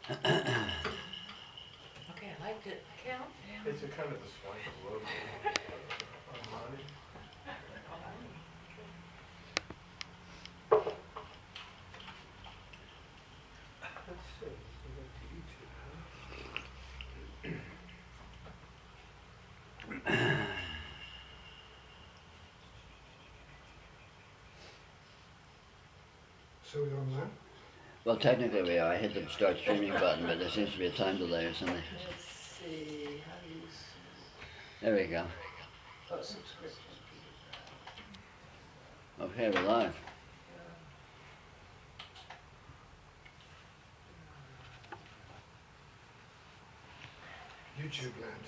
Okay, I liked it. Count. It's a kind of a swipe logo on money. Let's see, we go to YouTube, huh? So we on that? Well, technically we are. I hit the start streaming button, but there seems to be a time delay or something. Let's see. How do you see? There we go. Oh, subscription. Okay, we're live. YouTube land.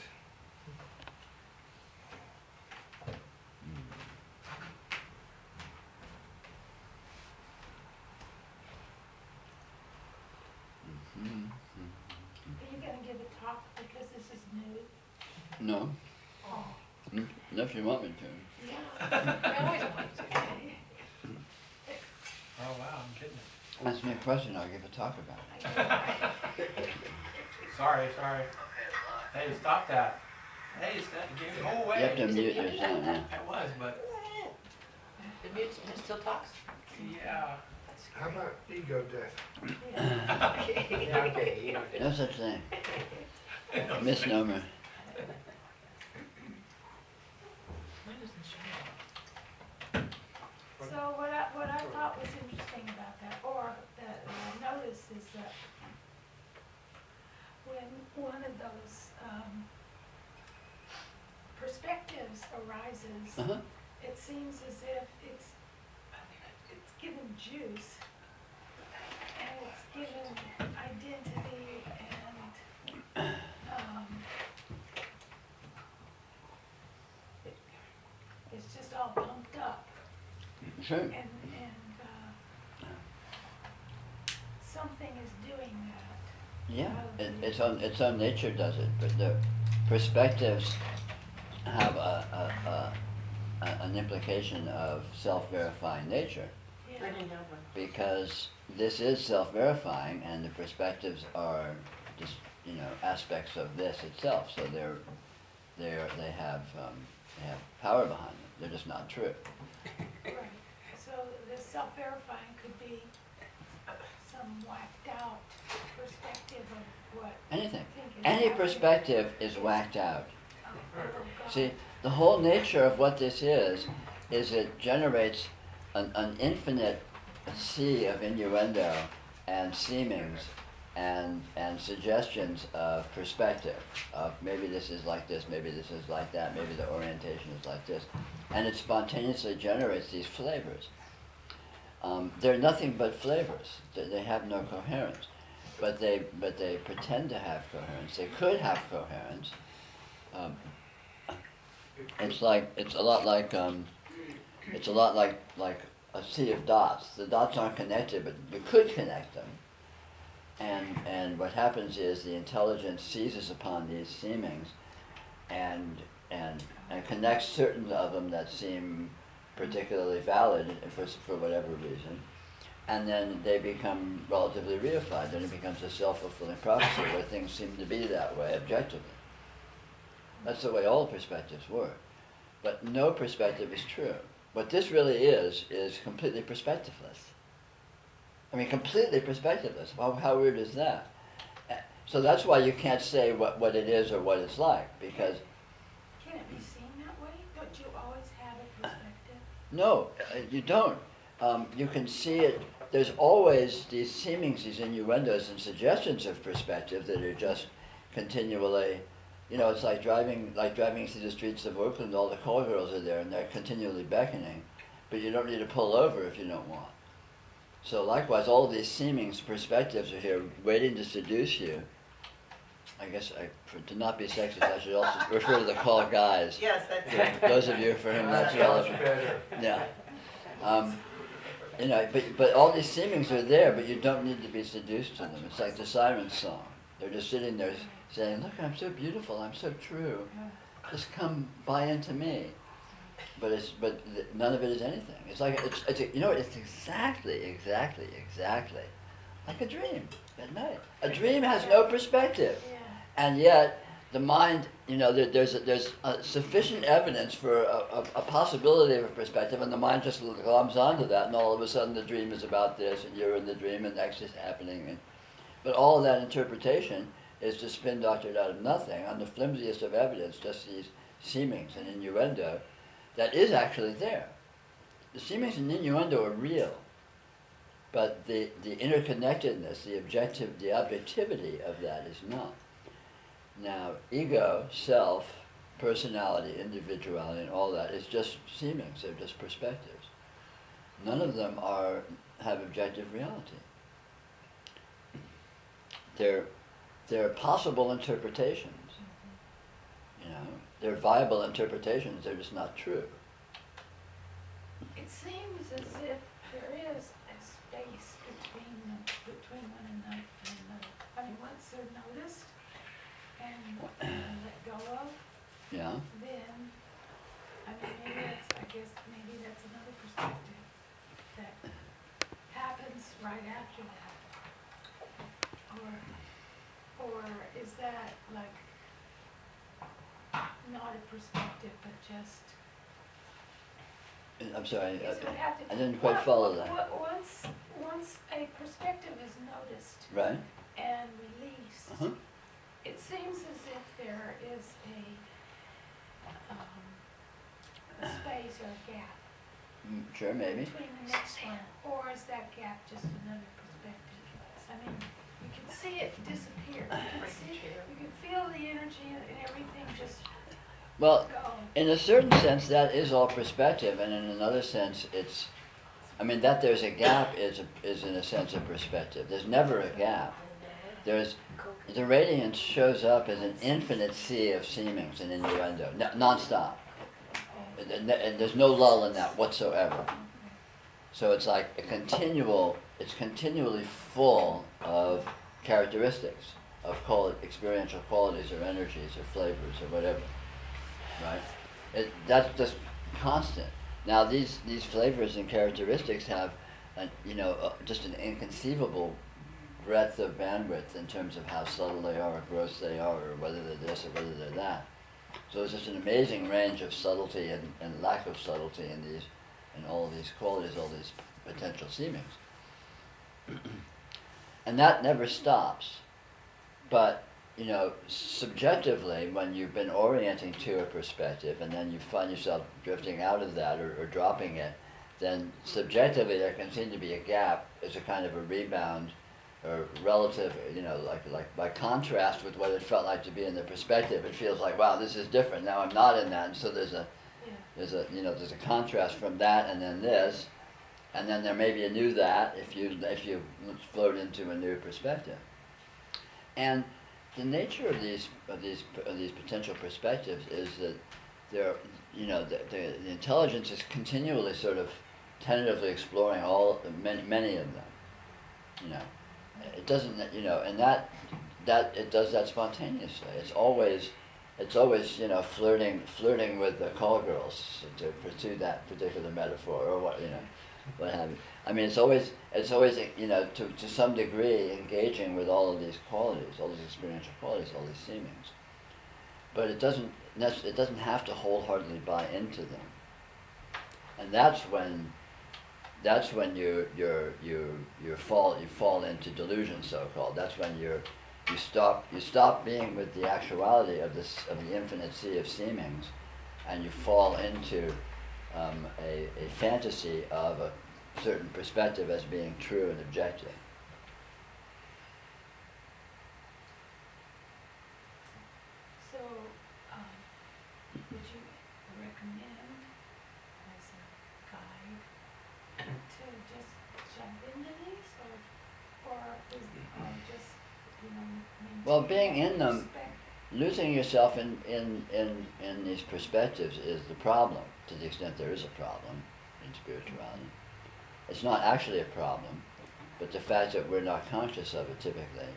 Are you going to give a talk because this is new? No. Oh. If you want me to. Yeah. I always want to. Oh, wow, I'm kidding. Ask me a question, I'll give a talk about it. Sorry. Hey, stop that. Hey, go away. You have to mute yourself, yeah. I was, but The mute still talks? yeah. How about ego death? Yeah, okay, you know. No such thing. Misnomer. So what I thought was interesting about that, or that I noticed, is that when one of those perspectives arises, Uh-huh. it seems as if it's given juice, and it's given identity, and it's just all pumped up. Sure. And something is doing that. Yeah, its own nature does it, but the perspectives have an implication of self-verifying nature, Yeah. I didn't know one. because this is self-verifying, and the perspectives are just aspects of this itself. So they have power behind them. They're just not true. Right. So the self-verifying could be some whacked out perspective of what Anything. I think is Any happening. perspective is whacked out. Oh, God. See, the whole nature of what this is it generates an infinite sea of innuendo and seemings and suggestions of perspective, of maybe this is like this, maybe this is like that, maybe the orientation is like this. And it spontaneously generates these flavors. They're nothing but flavors. They have no coherence. But they pretend to have coherence. They could have coherence. It's a lot like a sea of dots. The dots aren't connected, but you could connect them. And what happens is the intelligence seizes upon these seemings and connects certain of them that seem particularly valid for whatever reason, and then they become relatively reified. Then it becomes a self-fulfilling prophecy where things seem to be that way objectively. That's the way all perspectives work. But no perspective is true. What this really is completely perspectiveless. I mean, completely perspectiveless. How weird is that? So that's why you can't say what it is or what it's like, because Can it be seen that way? Don't you always have a perspective? no, you don't. You can see it. There's always these seemings, these innuendos and suggestions of perspective that are just continually, it's like driving through the streets of Oakland. All the call girls are there, and they're continually beckoning, but you don't need to pull over if you don't want. So likewise, all these seemings, perspectives are here, waiting to seduce you. I guess to not be sexist, I should also refer to the call guys. Yes, that's For right. those of you for whom that's relevant. Better. Yeah. But all these seemings are there, but you don't need to be seduced to them. It's like the siren song. They're just sitting there saying, "Look, I'm so beautiful, I'm so true. Just come buy into me." But none of it is anything. It's like it's exactly like a dream at night. A dream has no perspective. Yeah. And yet, the mind, there's sufficient evidence for a possibility of a perspective, and the mind just gloms onto that, and all of a sudden the dream is about this, and you're in the dream, and X is happening. But all of that interpretation is just spin doctored out of nothing on the flimsiest of evidence, just these seemings and innuendo that is actually there. The seemings and innuendo are real, but the interconnectedness, the objectivity of that is not. Now, ego, self, personality, individuality, and all that is just seemings, they're just perspectives. None of them have objective reality. They're possible interpretations. They're viable interpretations, they're just not true. It seems as if there is a space between one and another. I mean, once they're noticed and let go of, Yeah? then, I mean, maybe that's another perspective that happens right after that. Or is that like not a perspective, but just... I'm sorry, Because it would have to- I didn't quite follow that. Once a perspective is noticed Right? and released, Uh-huh. it seems as if there is a space or a gap Sure, maybe. between the next one, or is that gap just another perspective? I mean, you can see it disappear. You can feel the energy and everything just Well, go. in a certain sense, that is all perspective, and in another sense, that there's a gap is in a sense a perspective. There's never a gap. The radiance shows up as an infinite sea of seemings and innuendo, non-stop. And there's no lull in that whatsoever. So it's like it's continually full of characteristics, of experiential qualities or energies or flavors or whatever. Right? That's just constant. Now these flavors and characteristics have, just an inconceivable breadth of bandwidth in terms of how subtle they are, or gross they are, or whether they're this or whether they're that. So there's just an amazing range of subtlety and lack of subtlety in all of these qualities, all these potential seemings. And that never stops. But subjectively, when you've been orienting to a perspective and then you find yourself drifting out of that or dropping it, then subjectively there can seem to be a gap as a kind of a rebound or relative, like by contrast with what it felt like to be in the perspective. It feels like, wow, this is different. Now I'm not in that, and so there's a contrast from that and then this, and then there may be a new that if you float into a new perspective. And the nature of these potential perspectives is that the intelligence is continually sort of tentatively exploring many of them. It doesn't, and that it does that spontaneously. It's always flirting with the call girls, to pursue that particular metaphor, or what have you. I mean, it's always to some degree engaging with all of these qualities, all these experiential qualities, all these seemings. But it doesn't have to wholeheartedly buy into them. And that's when you fall into delusion, so-called. That's when you stop being with the actuality of the infinite sea of seemings, and you fall into a fantasy of a certain perspective as being true and objective. So, would you recommend, as a guide, to just jump into these, or just, maintain Well, being that in them, perspective? losing yourself in these perspectives is the problem, to the extent there is a problem in spirituality. It's not actually a problem, but the fact that we're not conscious of it typically.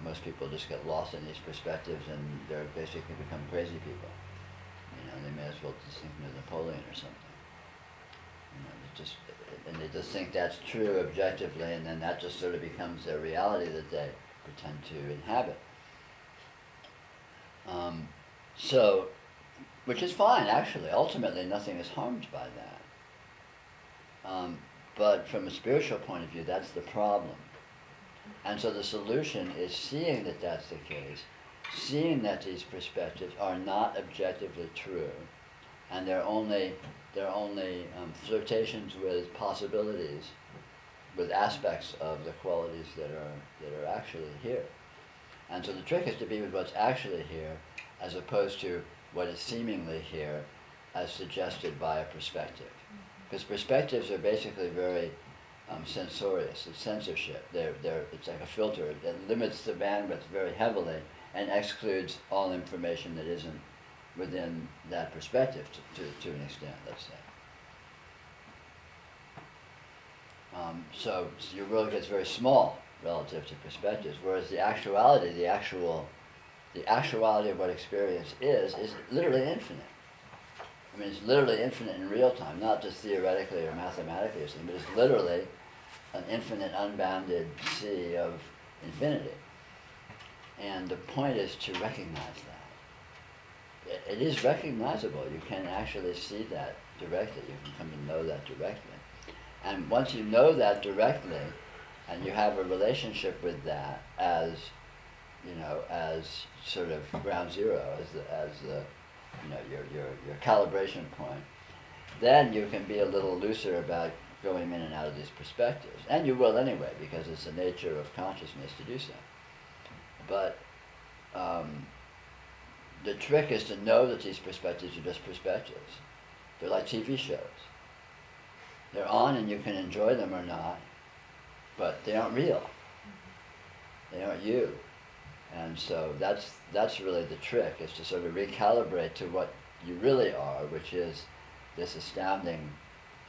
Most people just get lost in these perspectives and they're basically become crazy people. They may as well just think of Napoleon or something. And they just think that's true objectively, and then that just sort of becomes their reality that they pretend to inhabit. So, which is fine, actually. Ultimately, nothing is harmed by that. But from a spiritual point of view, that's the problem. And so the solution is seeing that that's the case, seeing that these perspectives are not objectively true, and they're only flirtations with possibilities, with aspects of the qualities that are actually here. And so the trick is to be with what's actually here, as opposed to what is seemingly here, as suggested by a perspective. Because perspectives are basically very censorious. It's censorship. It's like a filter that limits the bandwidth very heavily and excludes all information that isn't within that perspective to an extent, let's say. So your world gets very small relative to perspectives, whereas the actuality of what experience is literally infinite. I mean, it's literally infinite in real time, not just theoretically or mathematically or something, but it's literally an infinite, unbounded sea of infinity. And the point is to recognize that. It is recognizable. You can actually see that directly. You can come to know that directly. And once you know that directly, and you have a relationship with that as sort of ground zero, as the your calibration point, then you can be a little looser about going in and out of these perspectives. And you will anyway, because it's the nature of consciousness to do so. But the trick is to know that these perspectives are just perspectives. They're like TV shows. They're on and you can enjoy them or not, but they aren't real. They aren't you. And so that's really the trick, is to sort of recalibrate to what you really are, which is this astounding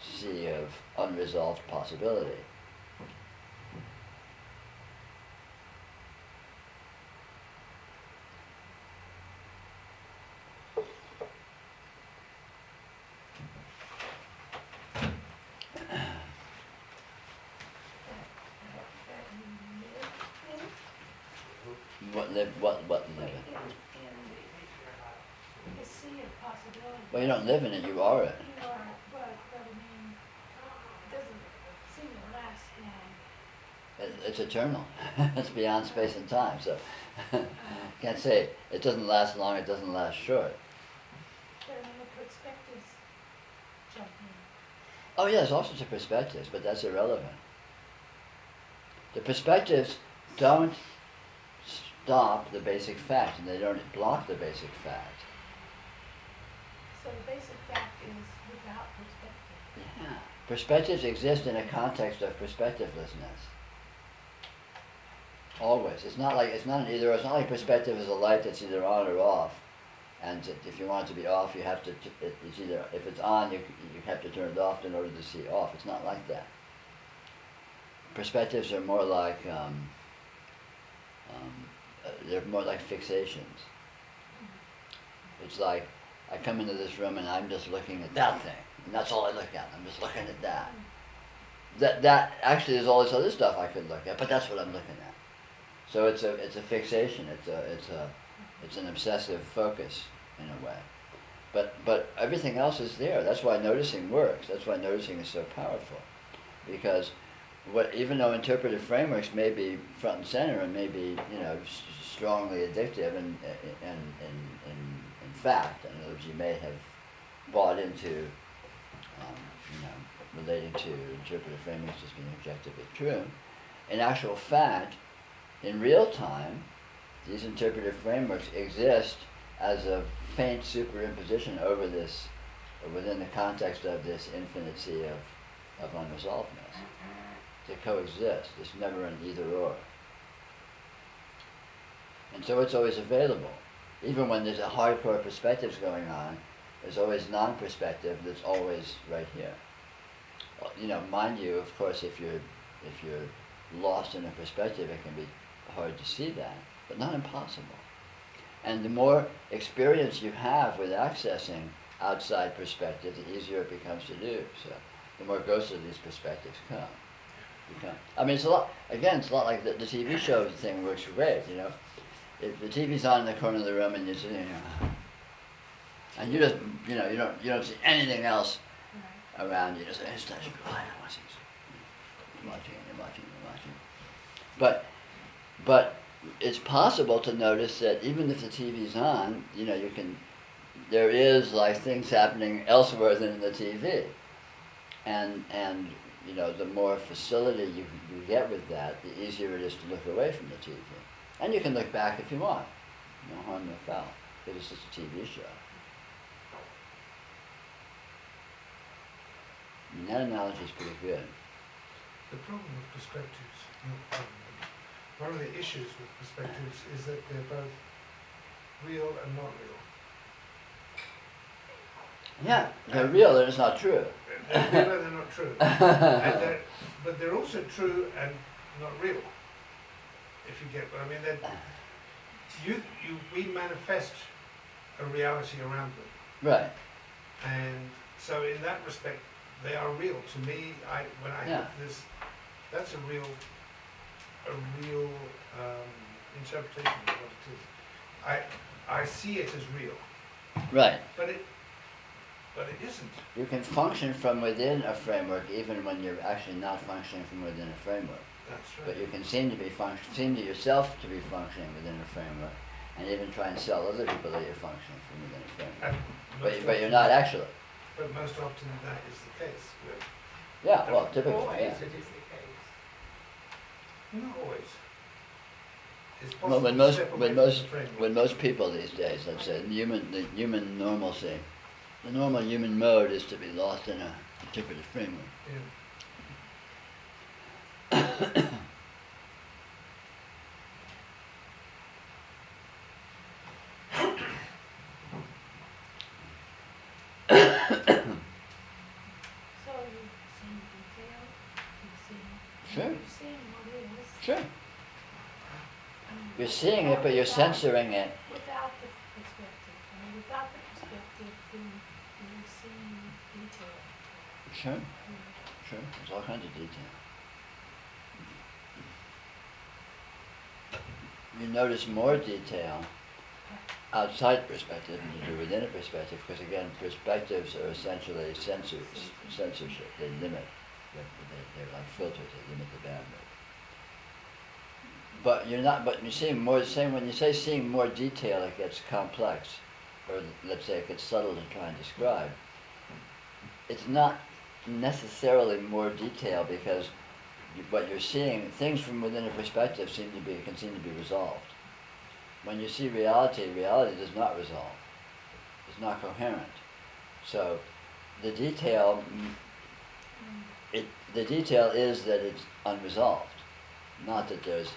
sea of unresolved possibility. What live in? The sea of possibility. Well, you don't live in it, you are it. You are, but I mean, it doesn't seem to last long. It's eternal. It's beyond space and time, so can't say it doesn't last long, it doesn't last short. But I mean, the perspectives jump in. Oh yeah, there's all sorts of perspectives, but that's irrelevant. The perspectives don't stop the basic fact, and they don't block the basic fact. So the basic fact is without perspective. Yeah. Perspectives exist in a context of perspectivelessness. Always. It's not an either. It's not like perspective is a light that's either on or off, and if you want it to be off, you have to. It's either, if it's on, you have to turn it off in order to see off. It's not like that. Perspectives are more like they're more like fixations. It's like I come into this room and I'm just looking at that thing, and that's all I look at. I'm just looking at that. That actually is all this other stuff I could look at, but that's what I'm looking at. So it's a fixation. It's an obsessive focus in a way. But everything else is there. That's why noticing works. That's why noticing is so powerful, because even though interpretive frameworks may be front and center and may be strongly addictive and in fact, in other words, you may have bought into relating to interpretive frameworks as being objectively true. In actual fact, in real time, these interpretive frameworks exist as a faint superimposition over this, or within the context of this infinite sea of unresolvedness. They coexist. It's never an either or. And so it's always available. Even when there's a hardcore perspectives going on, there's always non-perspective that's always right here. Well, mind you, of course, if you're lost in a perspective, it can be hard to see that, but not impossible. And the more experience you have with accessing outside perspective, the easier it becomes to do. So the more ghostly these perspectives become. I mean, it's a lot. Again, it's a lot like the TV show thing works great. You know, if the TV's on in the corner of the room and you're sitting there, and you just, you know, you don't see anything else around you. Just you're watching. But it's possible to notice that even if the TV's on, you know, there is like things happening elsewhere than in the TV, and you know, the more facility you get with that, the easier it is to look away from the TV, and you can look back if you want, no harm, no foul, because it's just a TV show. And that analogy is pretty good. The problem with perspectives, not problem, but one of the issues with perspectives is that they're both real and not real. Yeah, they're real, and it's not true. They're real and they're not true. But they're also true and not real. If you get what I mean, we manifest a reality around them. Right. And so in that respect, they are real. To me, when I have this, that's a real interpretation of what it is. I see it as real. Right. But it isn't. You can function from within a framework even when you're actually not functioning from within a framework. That's right. But you can seem to yourself to be functioning within a framework, and even try and sell other people that you're functioning from within a framework. But you're not actually. But most often that is the case. Yeah, well, typically, Always yeah. it is the case. Not always. It's Well, possible to step away from the framework. when most people these days, let's say, the human normalcy, the normal human mode is to be lost in a particular framework. Yeah. So you're seeing detail, Sure. you're seeing what is. Sure. You're seeing it, but you're censoring it. Without the perspective. Without the perspective, then you're seeing detail. Sure. Sure. There's all kinds of detail. You notice more detail outside perspective than you do within a perspective, because again, perspectives are essentially censorship. They limit. They're like filters. They limit the bandwidth. But you're not. But you're seeing more. When you say seeing more detail, it gets complex, or let's say it gets subtle to try and describe. It's not necessarily more detail, because what you're seeing, things from within a perspective can seem to be resolved. When you see reality does not resolve. It's not coherent. So the detail is that it's unresolved, not that there's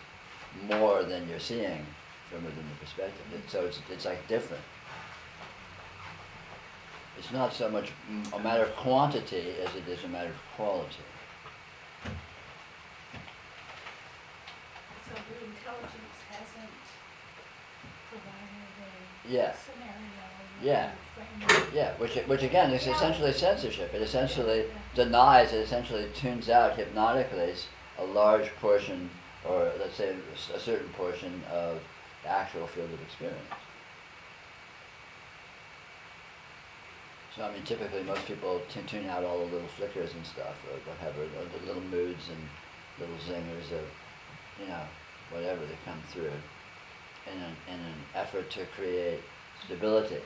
more than you're seeing from within the perspective. So it's like different. It's not so much a matter of quantity as it is a matter of quality. So the intelligence hasn't provided a Yeah. scenario. Yeah. Framework. Yeah, which again is essentially censorship. It essentially denies, it essentially tunes out hypnotically a large portion, or let's say a certain portion of the actual field of experience. So I mean, typically most people tune out all the little flickers and stuff, or whatever, or the little moods and little zingers of, you know, whatever they come through, in an effort to create stability,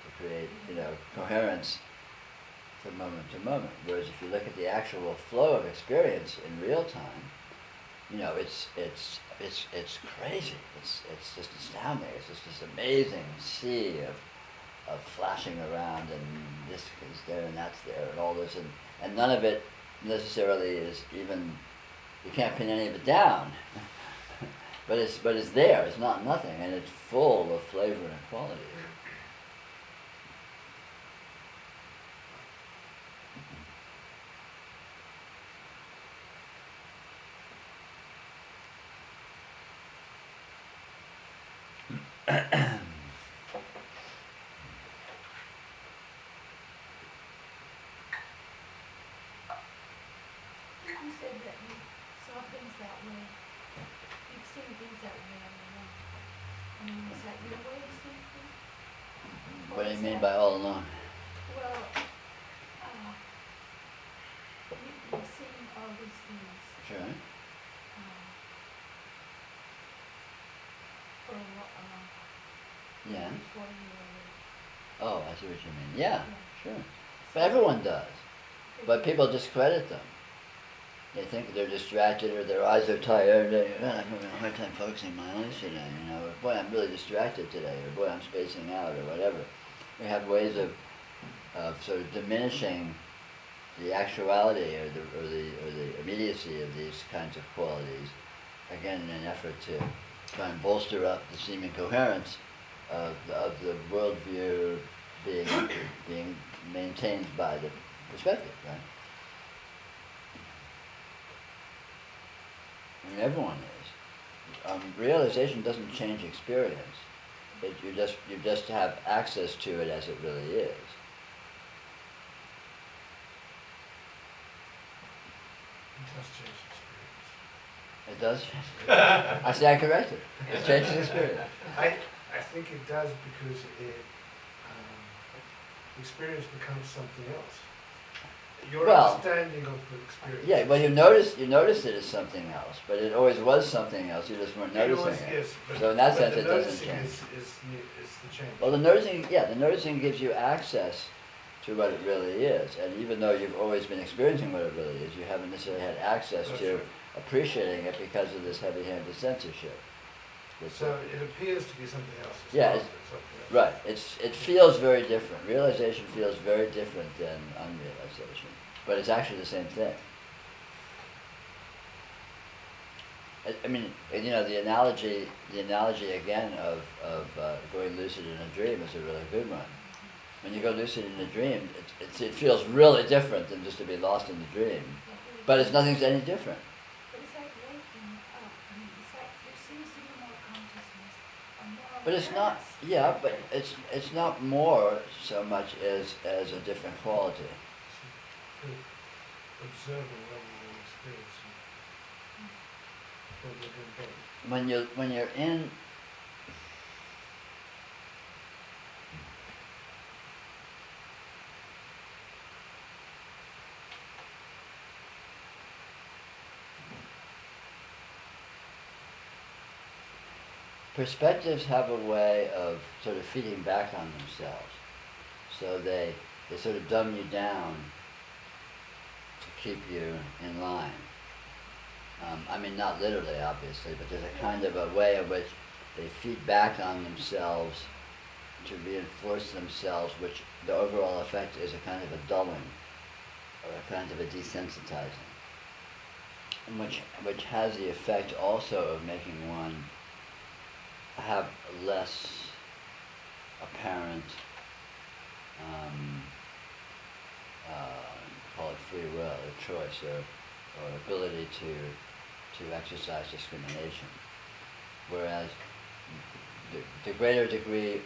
to create, you know, coherence from moment to moment. Whereas if you look at the actual flow of experience in real time, you know, it's crazy. It's just astounding. It's just this amazing sea of flashing around, and this is there and that's there and all this, and none of it necessarily is even, you can't pin any of it down. but it's there, it's not nothing, and it's full of flavor and quality. that way. You've seen things that way, I don't know. I mean, is that your way of seeing things? What do you mean by all along? Well, you've seen all these things, Sure. for a Yeah. before you were, Oh, I see what you mean. Yeah, yeah. sure. But everyone does. But people discredit them. They think they're distracted or their eyes are tired. I'm having a hard time focusing my eyes today. You know, or, boy, I'm really distracted today, or boy, I'm spacing out, or whatever. We have ways of sort of diminishing the actuality or the immediacy of these kinds of qualities, again in an effort to try and bolster up the seeming coherence of the worldview being maintained by the perspective, right? I mean, everyone is. Realization doesn't change experience. You just have access to it as it really is. It does change experience. It does. I stand corrected. It changes experience. I think it does because experience becomes something else. Your Well, understanding of the experience. Yeah, well, you notice it as something else, but it always was something else. You just weren't noticing it. Yes, but, So in that but sense, the it doesn't noticing change. is the change. Well, the noticing gives you access to what it really is, and even though you've always been experiencing what it really is, you haven't necessarily had access That's to right. appreciating it because of this heavy-handed censorship. So it appears to be something else. It's Yeah, not, it's- it's something else. Right. It feels very different. Realization feels very different than unrealization, but it's actually the same thing. I mean, you know, the analogy again of going lucid in a dream is a really good one. When you go lucid in a dream, it feels really different than just to be lost in the dream, but it's nothing's any different. But it's like waking up, I mean, it's like there seems to be more consciousness, or more But it's not, awareness. yeah, but it's not more so much as a different quality. So, observing rather than experiencing. Or you're doing both. When you're in perspectives have a way of sort of feeding back on themselves. So they sort of dumb you down to keep you in line. I mean, not literally, obviously, but there's a kind of a way in which they feed back on themselves to reinforce themselves, which the overall effect is a kind of a dulling, or a kind of a desensitizing, and which has the effect also of making one have less apparent, call it free will or choice or ability to exercise discrimination. Whereas the greater the degree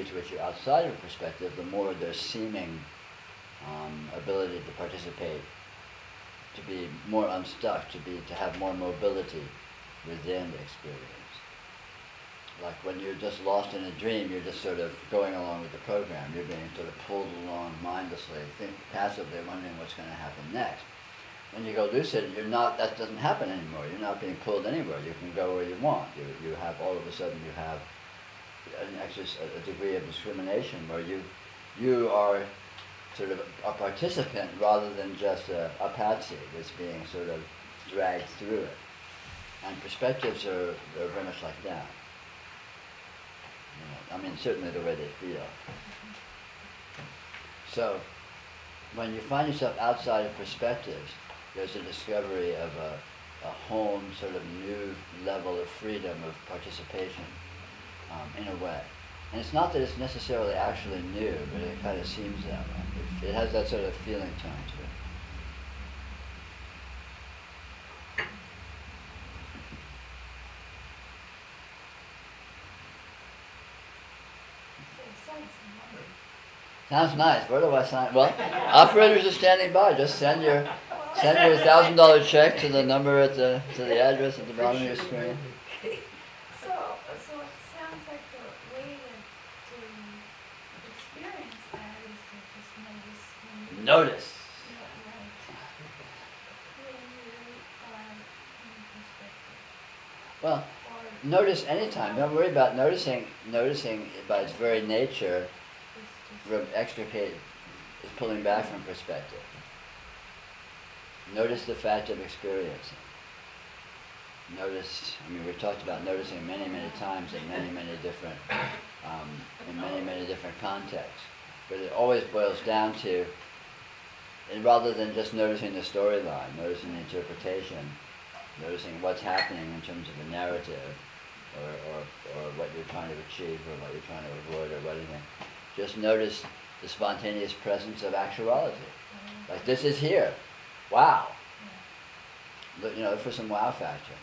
to which you're outside of perspective, the more there's seeming ability to participate, to be more unstuck, to have more mobility within the experience. Like when you're just lost in a dream, you're just sort of going along with the program. You're being sort of pulled along mindlessly, passively wondering what's going to happen next. When you go lucid, that doesn't happen anymore. You're not being pulled anywhere. You can go where you want. You have, all of a sudden, you have a degree of discrimination where you are sort of a participant rather than just a patsy that's being sort of dragged through it. And perspectives are very much like that. I mean, certainly the way they feel. So, when you find yourself outside of perspectives, there's a discovery of a home, sort of new level of freedom of participation, in a way. And it's not that it's necessarily actually new, but it kind of seems that way. It has that sort of feeling tone to it. So it sounds wonderful. Sounds nice. Where do I sign? Well, operators are standing by. Just send your Send you $1,000 check to the number at the address at the bottom of your screen. So it sounds like the way to experience that is to just notice when you Notice. right. When you are in perspective. Well, Or notice anytime. Don't worry about noticing. Noticing by its very nature, it's just extricate is pulling back from perspective. Notice the fact of experiencing. Notice. I mean, we've talked about noticing many, many times in many different, contexts. But it always boils down to, and rather than just noticing the storyline, noticing the interpretation, noticing what's happening in terms of a narrative, or what you're trying to achieve, or what you're trying to avoid, or anything. Just notice the spontaneous presence of actuality. Like, this is here. Wow. Look, for some wow factor.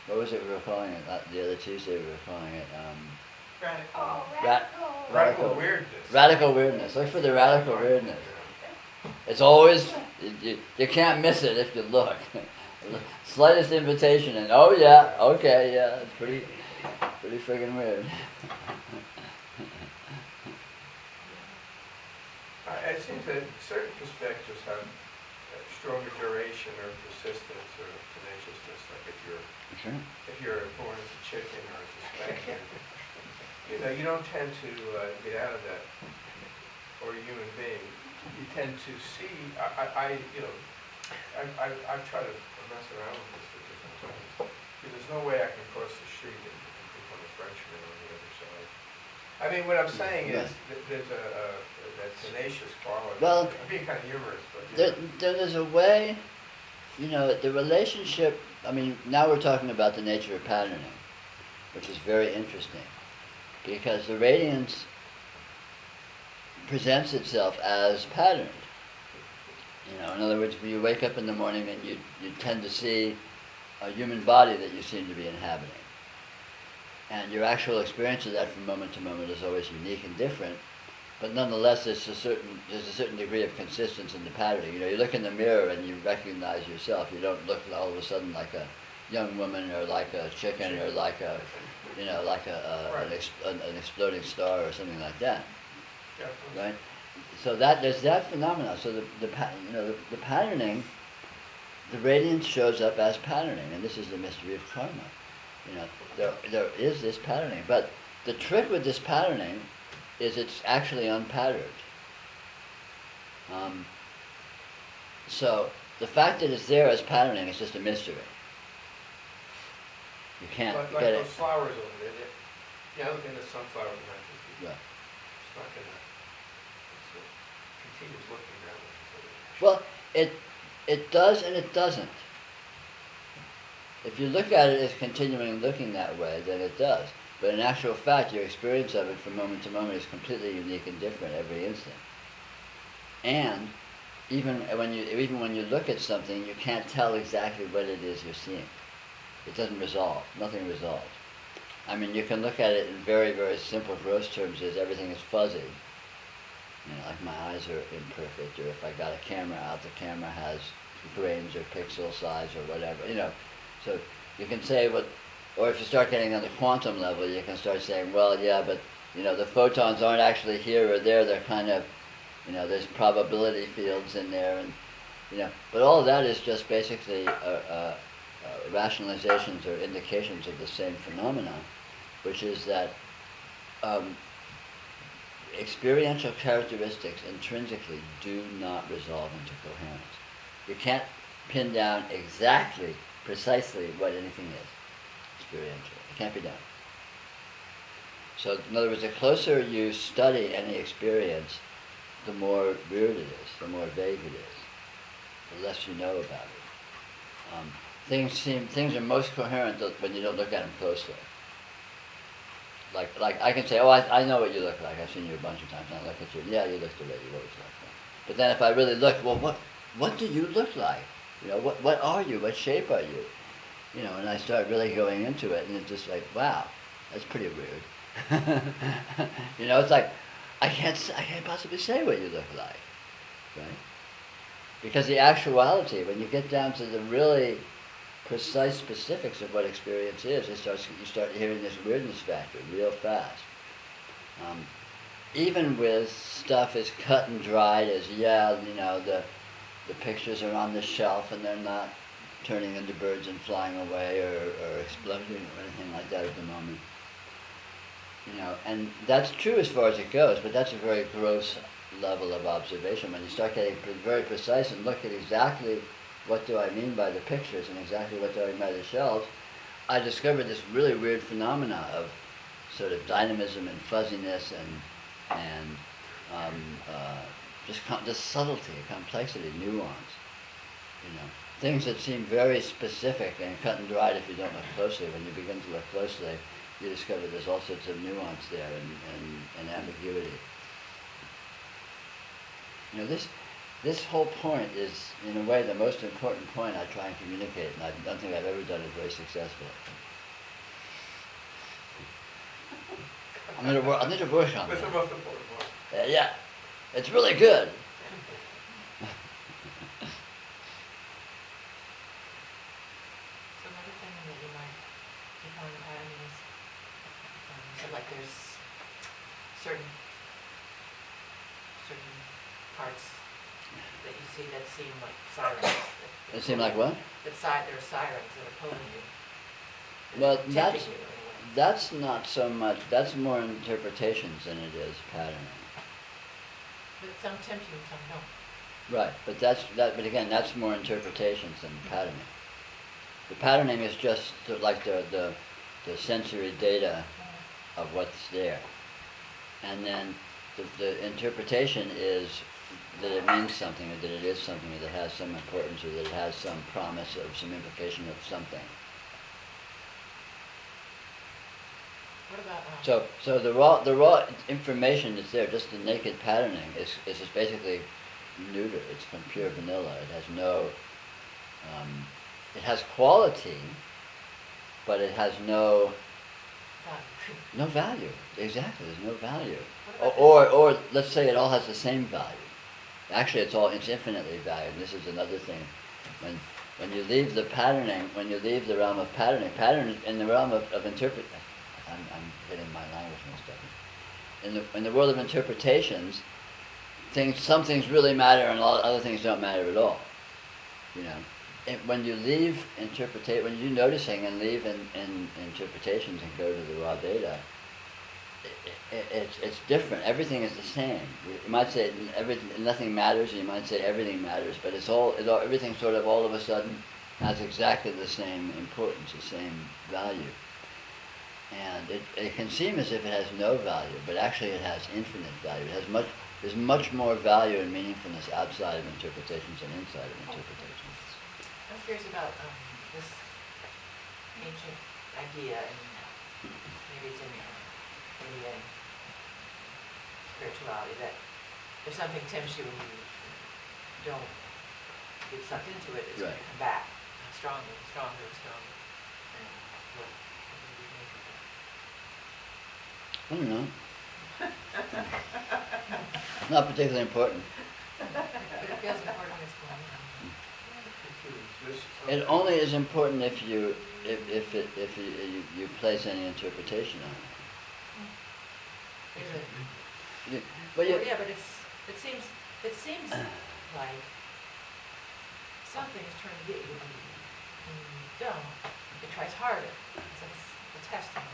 What was it we were calling it? The other Tuesday we were calling it oh, Radical weirdness. radical weirdness. Look for the radical weirdness. It's always, you can't miss it if you look. Slightest invitation and oh yeah, okay, yeah, it's pretty friggin' weird. It seems that certain perspectives have stronger duration or persistence or tenaciousness. Like if you're born as a chicken or as a spanker, you don't tend to get out of that. Or a human being, you tend to see. I try to mess around with this at different times. There's no way I can cross the street and become a Frenchman on the other side. I mean, what I'm saying is that there's that tenacious quality. Well, I'm being kind of humorous, but there's a way, the relationship. I mean, now we're talking about the nature of patterning, which is very interesting, because the radiance presents itself as patterned. In other words, when you wake up in the morning and you tend to see a human body that you seem to be inhabiting. And your actual experience of that from moment to moment is always unique and different, but nonetheless there's a certain degree of consistency in the patterning. You look in the mirror and you recognize yourself. You don't look all of a sudden like a young woman or like a chicken or like an exploding star or something like that. Right? So there's that phenomenon. So the patterning, the radiance shows up as patterning, and this is the mystery of karma. There is this patterning, but the trick with this patterning is it's actually unpatterned. So the fact that it's there as patterning is just a mystery. You can't like get those it. flowers over there. I look into sunflower plants. Yeah. It's not gonna. It continues looking that way. Well, it does and it doesn't. If you look at it as continuing looking that way, then it does. But in actual fact, your experience of it from moment to moment is completely unique and different every instant. And even when you look at something, you can't tell exactly what it is you're seeing. It doesn't resolve. Nothing resolves. I mean, you can look at it in very, very simple, gross terms as everything is fuzzy. Like my eyes are imperfect, or if I got a camera out, the camera has grains or pixel size or whatever, So you can say or if you start getting on the quantum level, you can start saying, well, yeah, but, the photons aren't actually here or there, they're kind of, there's probability fields in there, and, but all of that is just basically rationalizations or indications of the same phenomenon, which is that experiential characteristics intrinsically do not resolve into coherence. You can't pin down exactly, precisely what anything is experientially. It can't be done. So in other words, the closer you study any experience, the more weird it is, the more vague it is, the less you know about it. Things are most coherent when you don't look at them closely. Like I can say, oh, I know what you look like. I've seen you a bunch of times. And I look at you. Yeah, you look the way you always look. But then if I really look, well, what do you look like? What are you? What shape are you? And I start really going into it, and it's just like, wow, that's pretty weird. It's like I can't possibly say what you look like, right? Because the actuality, when you get down to the really precise specifics of what experience is, you start hearing this weirdness factor real fast. Even with stuff as cut and dried as, the pictures are on the shelf and they're not turning into birds and flying away or exploding or anything like that at the moment. And that's true as far as it goes, but that's a very gross level of observation. When you start getting very precise and look at exactly what do I mean by the pictures and exactly what do I mean by the shelves, I discovered this really weird phenomena of sort of dynamism and fuzziness and just subtlety, complexity, nuance. Things that seem very specific and cut and dried if you don't look closely. When you begin to look closely, you discover there's all sorts of nuance there and ambiguity. This whole point is, in a way, the most important point I try and communicate, and I don't think I've ever done it very successfully. I need to work on What's that. the most important one? Yeah, it's really good. So another thing that you might define the pattern is, so like there's certain parts that you see that seem like sirens. It seemed like what? There are sirens that are pulling you. Well, Tempting you in a way. that's not so much, that's more interpretations than it is patterning. But some tempt you and some don't. Right, but but again, that's more interpretations than patterning. The patterning is just like the sensory data of what's there. And then the interpretation is that it means something, or that it is something, or that it has some importance, or that it has some promise of some implication of something. What about So the raw information that's there, just the naked patterning, is just basically neuter. It's from pure vanilla. It has it has quality, but it has no value. Exactly, there's no value. Or let's say it all has the same value. Actually, it's infinitely valued. This is another thing. When you leave the patterning, when you leave the realm of pattern in the realm of interpret. I'm getting my language mixed up. In the world of interpretations, some things really matter and other things don't matter at all. When you leave when you're noticing and leave in interpretations and go to the raw data, it's different. Everything is the same. You might say nothing matters, and you might say everything matters, but everything sort of all of a sudden has exactly the same importance, the same value. And it can seem as if it has no value, but actually it has infinite value. There's much more value and meaningfulness outside of interpretations than inside of interpretations. I'm curious about this ancient idea, and maybe it's in ADA spirituality, that if something tempts you and you don't get sucked into it, it's going to come back stronger and stronger and stronger. And what do you make of that? I don't know. Not particularly important. But it feels important when it's going on. It only is important if you place any interpretation on it. But it seems like something is trying to get you, and you don't. It tries harder. So it's a test on it.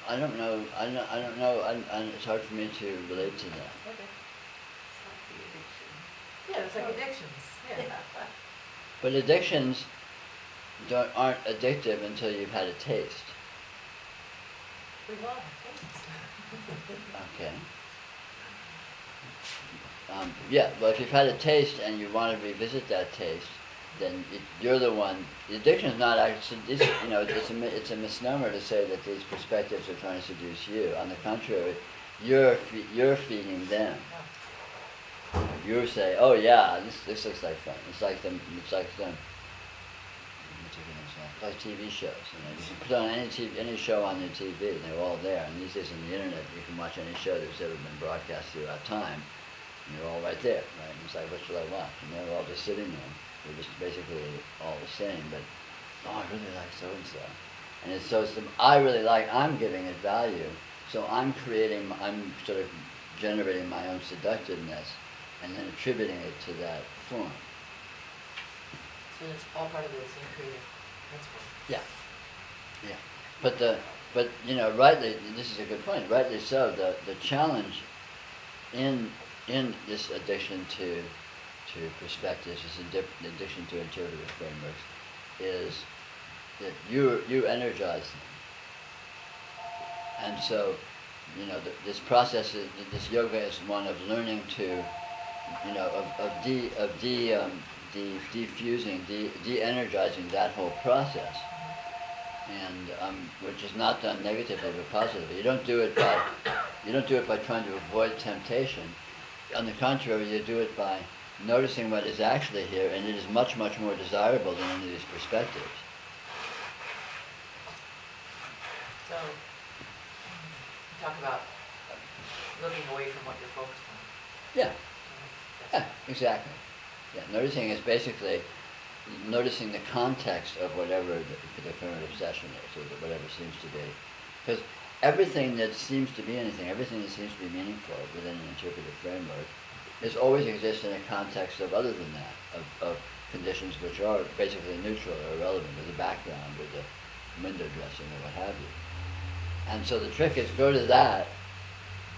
I don't know. I don't know. It's hard for me to relate to that. Okay. It's like addictions. Yeah. But addictions aren't addictive until you've had a taste. We've all had tastes. Okay. Yeah. Well, if you've had a taste and you want to revisit that taste, then you're the one. The addiction is not actually. It's a misnomer to say that these perspectives are trying to seduce you. On the contrary, you're feeding them. You say, "Oh yeah, this looks like fun." It's like TV shows. You can put on any show on your TV, and they're all there. And these days on the internet, you can watch any show that's ever been broadcast throughout time. And they're all right there, right? And it's like, what should I watch? And they're all just sitting there. They're just basically all the same, but, oh, I really like so-and-so. And it's so, I really like, I'm giving it value. So I'm sort of generating my own seductiveness and then attributing it to that form. So it's all part of the same creative principle. Yeah. Yeah. But rightly, this is a good point, rightly so, the challenge in this addiction to perspectives, this addiction to interpretive frameworks, is that you energize them. And so, this process, this yoga is one of learning to, defusing, de-energizing that whole process. And which is not done negatively but positively. You don't do it by trying to avoid temptation. On the contrary, you do it by noticing what is actually here, and it is much, much more desirable than any of these perspectives. So, you talk about looking away from what you're focused on. Yeah. That's Yeah, exactly. Yeah, noticing is basically noticing the context of whatever the current obsession is, or whatever seems to be. Because everything that seems to be anything, everything that seems to be meaningful within an interpretive framework, is always exists in a context of other than that, of conditions which are basically neutral or irrelevant, or the background, or the window dressing, or what have you. And so the trick is go to that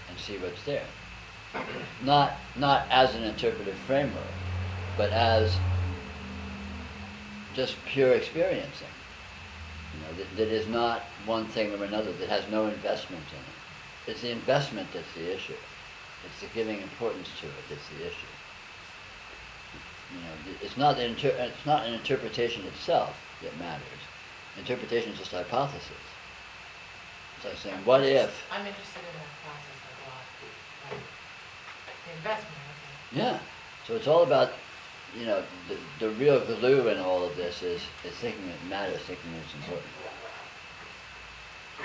and see what's there. Not as an interpretive framework, but as just pure experiencing. That is not one thing or another, that has no investment in it. It's the investment that's the issue. It's the giving importance to it that's the issue. It's not an interpretation itself that matters. Interpretation is just hypothesis. It's like saying, what if? I'm interested in that process a lot. Like, the investment. Okay. Yeah. So it's all about, the real glue in all of this is thinking it matters, thinking it's important.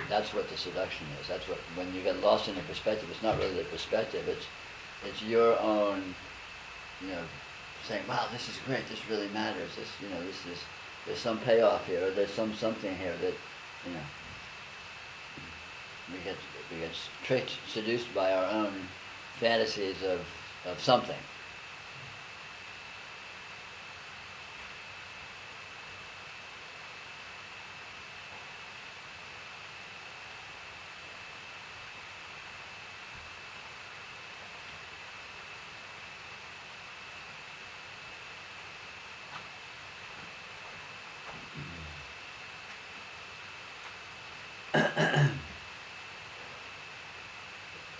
That's what the seduction is. That's what, when you get lost in the perspective, it's not really the perspective, it's your own, saying, wow, this is great, this really matters, there's some payoff here, or there's something here that, we get tricked, seduced by our own fantasies of something.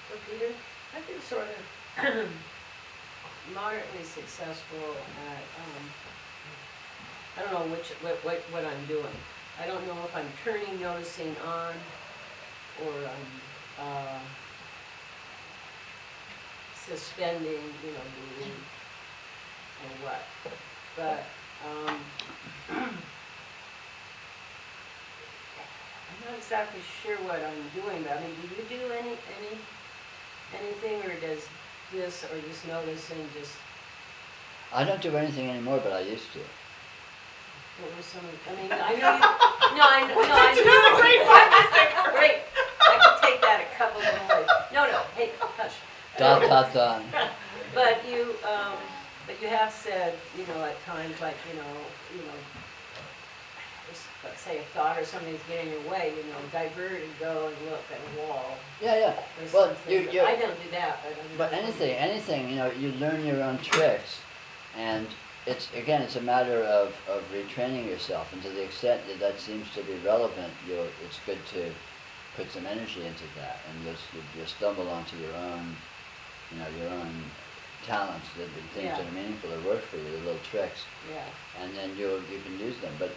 So Peter, I've been sort of moderately successful at, I don't know what I'm doing. I don't know if I'm turning noticing on, or I'm suspending, belief, or what. But I'm not exactly sure what I'm doing, but do you do anything, or does this, or just noticing, just... I don't do anything anymore, but I used to. What was some of, I know you, Great, I can take that a couple of ways. No, hey, hush. Dot. But you have said, at times, like, let's say a thought or something's getting in your way, divert and go and look at a wall. Yeah. Or Well, something. I don't do that, but anything, you learn your own tricks, and it's a matter of retraining yourself, and to the extent that seems to be relevant, it's good to put some energy into that, and you'll stumble onto your own talents, the things that are meaningful, that work for you, the little tricks. Yeah. And then you can use them. But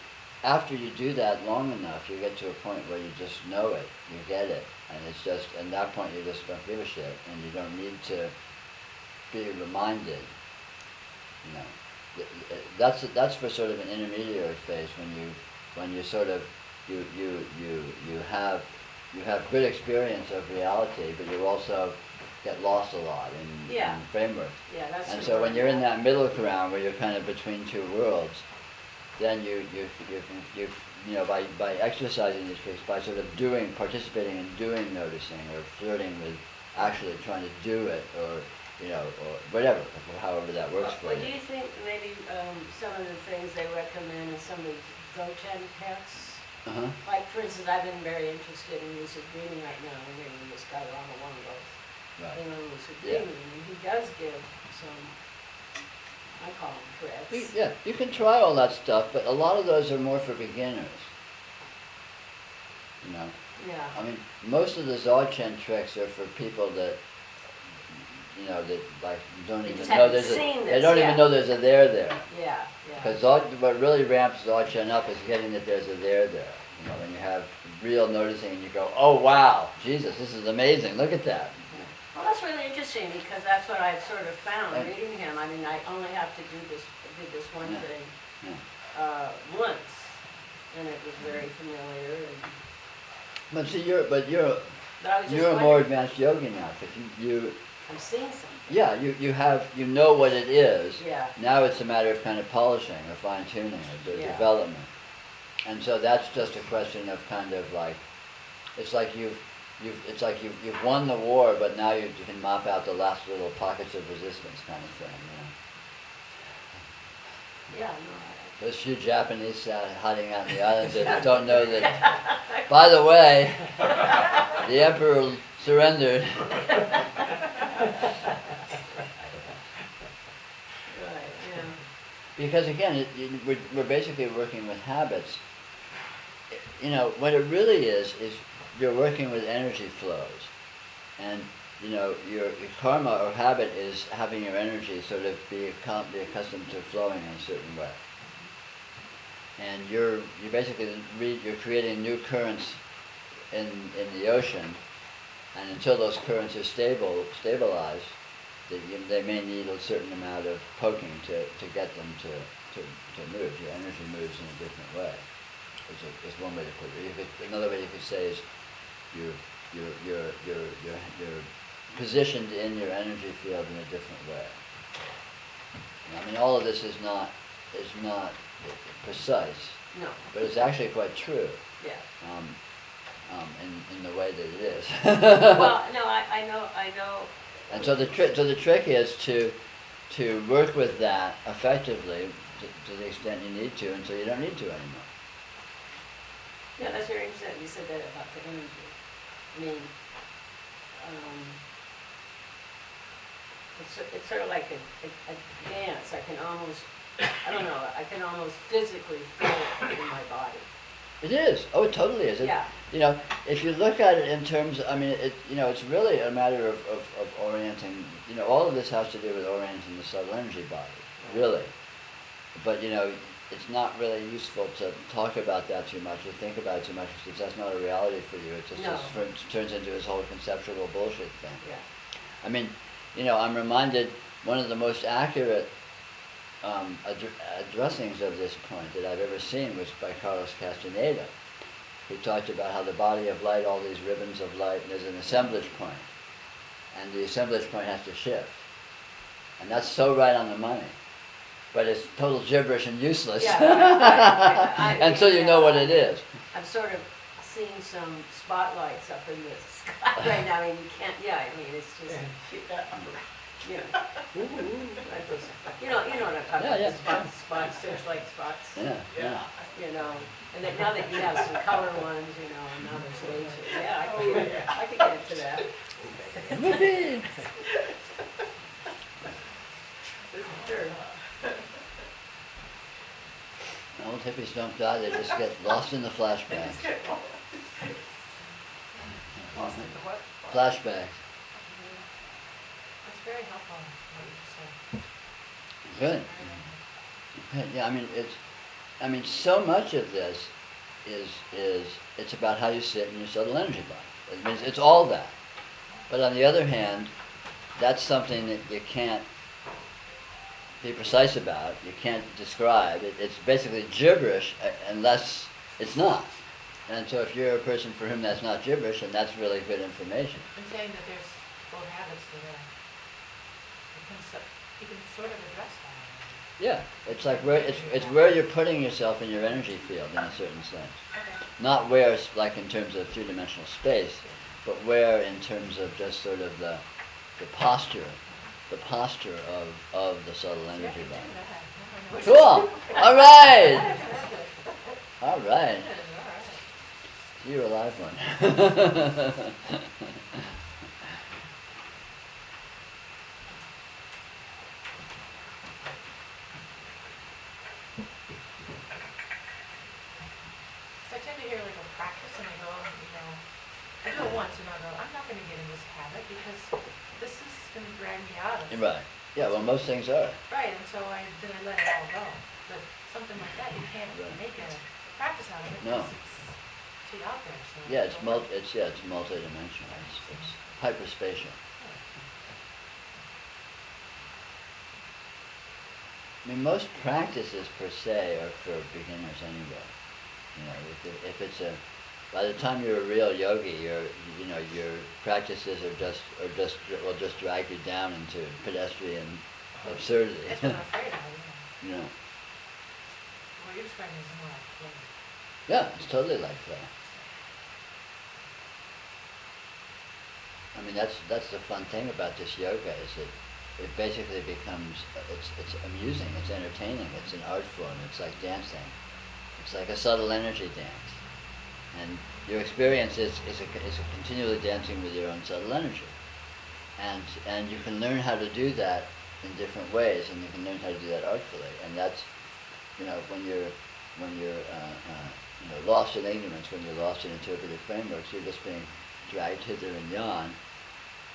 after you do that long enough, you get to a point where you just know it, you get it, and it's just, at that point you just don't give a shit, and you don't need to be reminded. That's for sort of an intermediary phase, when you sort of you have good experience of reality, but you also get lost a lot in, Yeah. in framework. Yeah, that's. And the so when word. you're in that middle ground where you're kind of between two worlds, then you know, by exercising these tricks, by sort of participating in doing noticing, or flirting with actually trying to do it, or you know, or whatever, however that works for Well, do you. you think maybe some of the things they recommend in some of these Dzogchen texts, Uh-huh. like for instance, I've been very interested in lucid dreaming right now, and maybe this guy Rama Wongo, Right. in lucid Yeah. dreaming, and he does give some, I call them threats. Yeah, you can try all that stuff, but a lot of those are more for beginners. You know, Yeah. I mean, most of the Dzogchen tricks are for people that, you know, that like don't They even just know haven't there's seen a, this, they don't yeah. even know there's a there there. Yeah, yeah. Because what really ramps Dzogchen up is getting that there's a there there. You know, when you have real noticing and you go, oh wow, Jesus, this is amazing, look at that. Well, that's really interesting, because that's what I've sort of found And- reading him. I mean, I only have to did this one Yeah. thing Yeah. once, and it was very familiar. And, But see, you're but I was just a more wondering, advanced yogi now, because you I'm seeing something. yeah, you know what it is. Yeah. Now it's a matter of kind of polishing or fine tuning or Yeah. development. And so that's just a question of kind of like, it's like you've won the war, but now you can mop out the last little pockets of resistance kind of thing. You know? Yeah, no, Those few Japanese hiding out in the islands there that don't know that, by the way, the emperor surrendered. right, yeah. Because again, we're basically working with habits. You know, what it really is you're working with energy flows. And, you know, your karma or habit is having your energy sort of be accustomed to flowing in a certain way. And you're creating new currents in the ocean, and until those currents are stabilized, they may need a certain amount of poking to get them to move. Your energy moves in a different way. Is one way to put it. Another way you could say is you're positioned in your energy field in a different way. I mean, all of this is not precise, No, but it's actually quite true. yeah. In the way that it is. Well, no, I know. And so the trick is to work with that effectively to the extent you need to until you don't need to anymore. Yeah, that's very interesting. You said that about the energy. I mean, it's sort of like a dance. I can almost physically feel it in my body. It is. Oh, it totally is. Yeah. You know, if you look at it in terms, I mean, it's really a matter of orienting. You know, all of this has to do with orienting the subtle energy body, really. But you know, it's not really useful to talk about that too much or think about it too much, because that's not a reality for you. It just turns into this whole conceptual bullshit thing. Yeah. I mean, you know, I'm reminded one of the most accurate addressings of this point that I've ever seen was by Carlos Castaneda. He talked about how the body of light, all these ribbons of light, and there's an assemblage point, and the assemblage point has to shift. And that's so right on the money. But it's total gibberish and useless. Yeah, until you know what it is. I'm sort of seeing some spotlights up in the sky right now. I mean, you can't. Yeah, I mean, it's just. You know what I'm talking about? Yeah. The spots, searchlight spots. Yeah. You know, and then now that you have some color ones, you know, and now there's laser. Yeah, I could get into that. Whoopee! Sure. Old hippies don't die, they just get lost in the flashbacks. Lost in the what? Flashbacks. That's very helpful, what you said. Good. Good. Yeah, I mean, so much of this is it's about how you sit in your subtle energy body. It means it's all that. But on the other hand, that's something that you can't be precise about, you can't describe. It's basically gibberish unless it's not. And so if you're a person for whom that's not gibberish, then that's really good information. I'm saying that there's old habits that are, you can sort of address that. Yeah, it's like it's where you're putting yourself in your energy field in a certain sense. Okay. Not where it's like in terms of three-dimensional space, but where in terms of just sort of the posture of the subtle energy body. Cool! Alright! Alright. You're a live one. I tend to hear like a practice and I go, I do it once and I go, I'm not going to get in this habit because this is going to drag me out of it. Right. Yeah, well most things are. Right, and so then I let it all go. But something like that, you can't make a practice out of it No. because it's too out there. So Yeah, it's multi-dimensional. It's hyperspatial. I mean, most practices per se are for beginners anyway. If it's by the time you're a real yogi, your practices will just drag you down into pedestrian absurdity. that's what I'm afraid of. You know. Well, you're describing it more like play. Yeah, it's totally like that. I mean, that's the fun thing about this yoga is that it basically becomes it's amusing, it's entertaining, it's an art form, it's like dancing. It's like a subtle energy dance. And your experience is a continually dancing with your own subtle energy. And you can learn how to do that in different ways, and you can learn how to do that artfully. And that's, when you're lost in ignorance, when you're lost in interpretive frameworks, you're just being dragged hither and yon,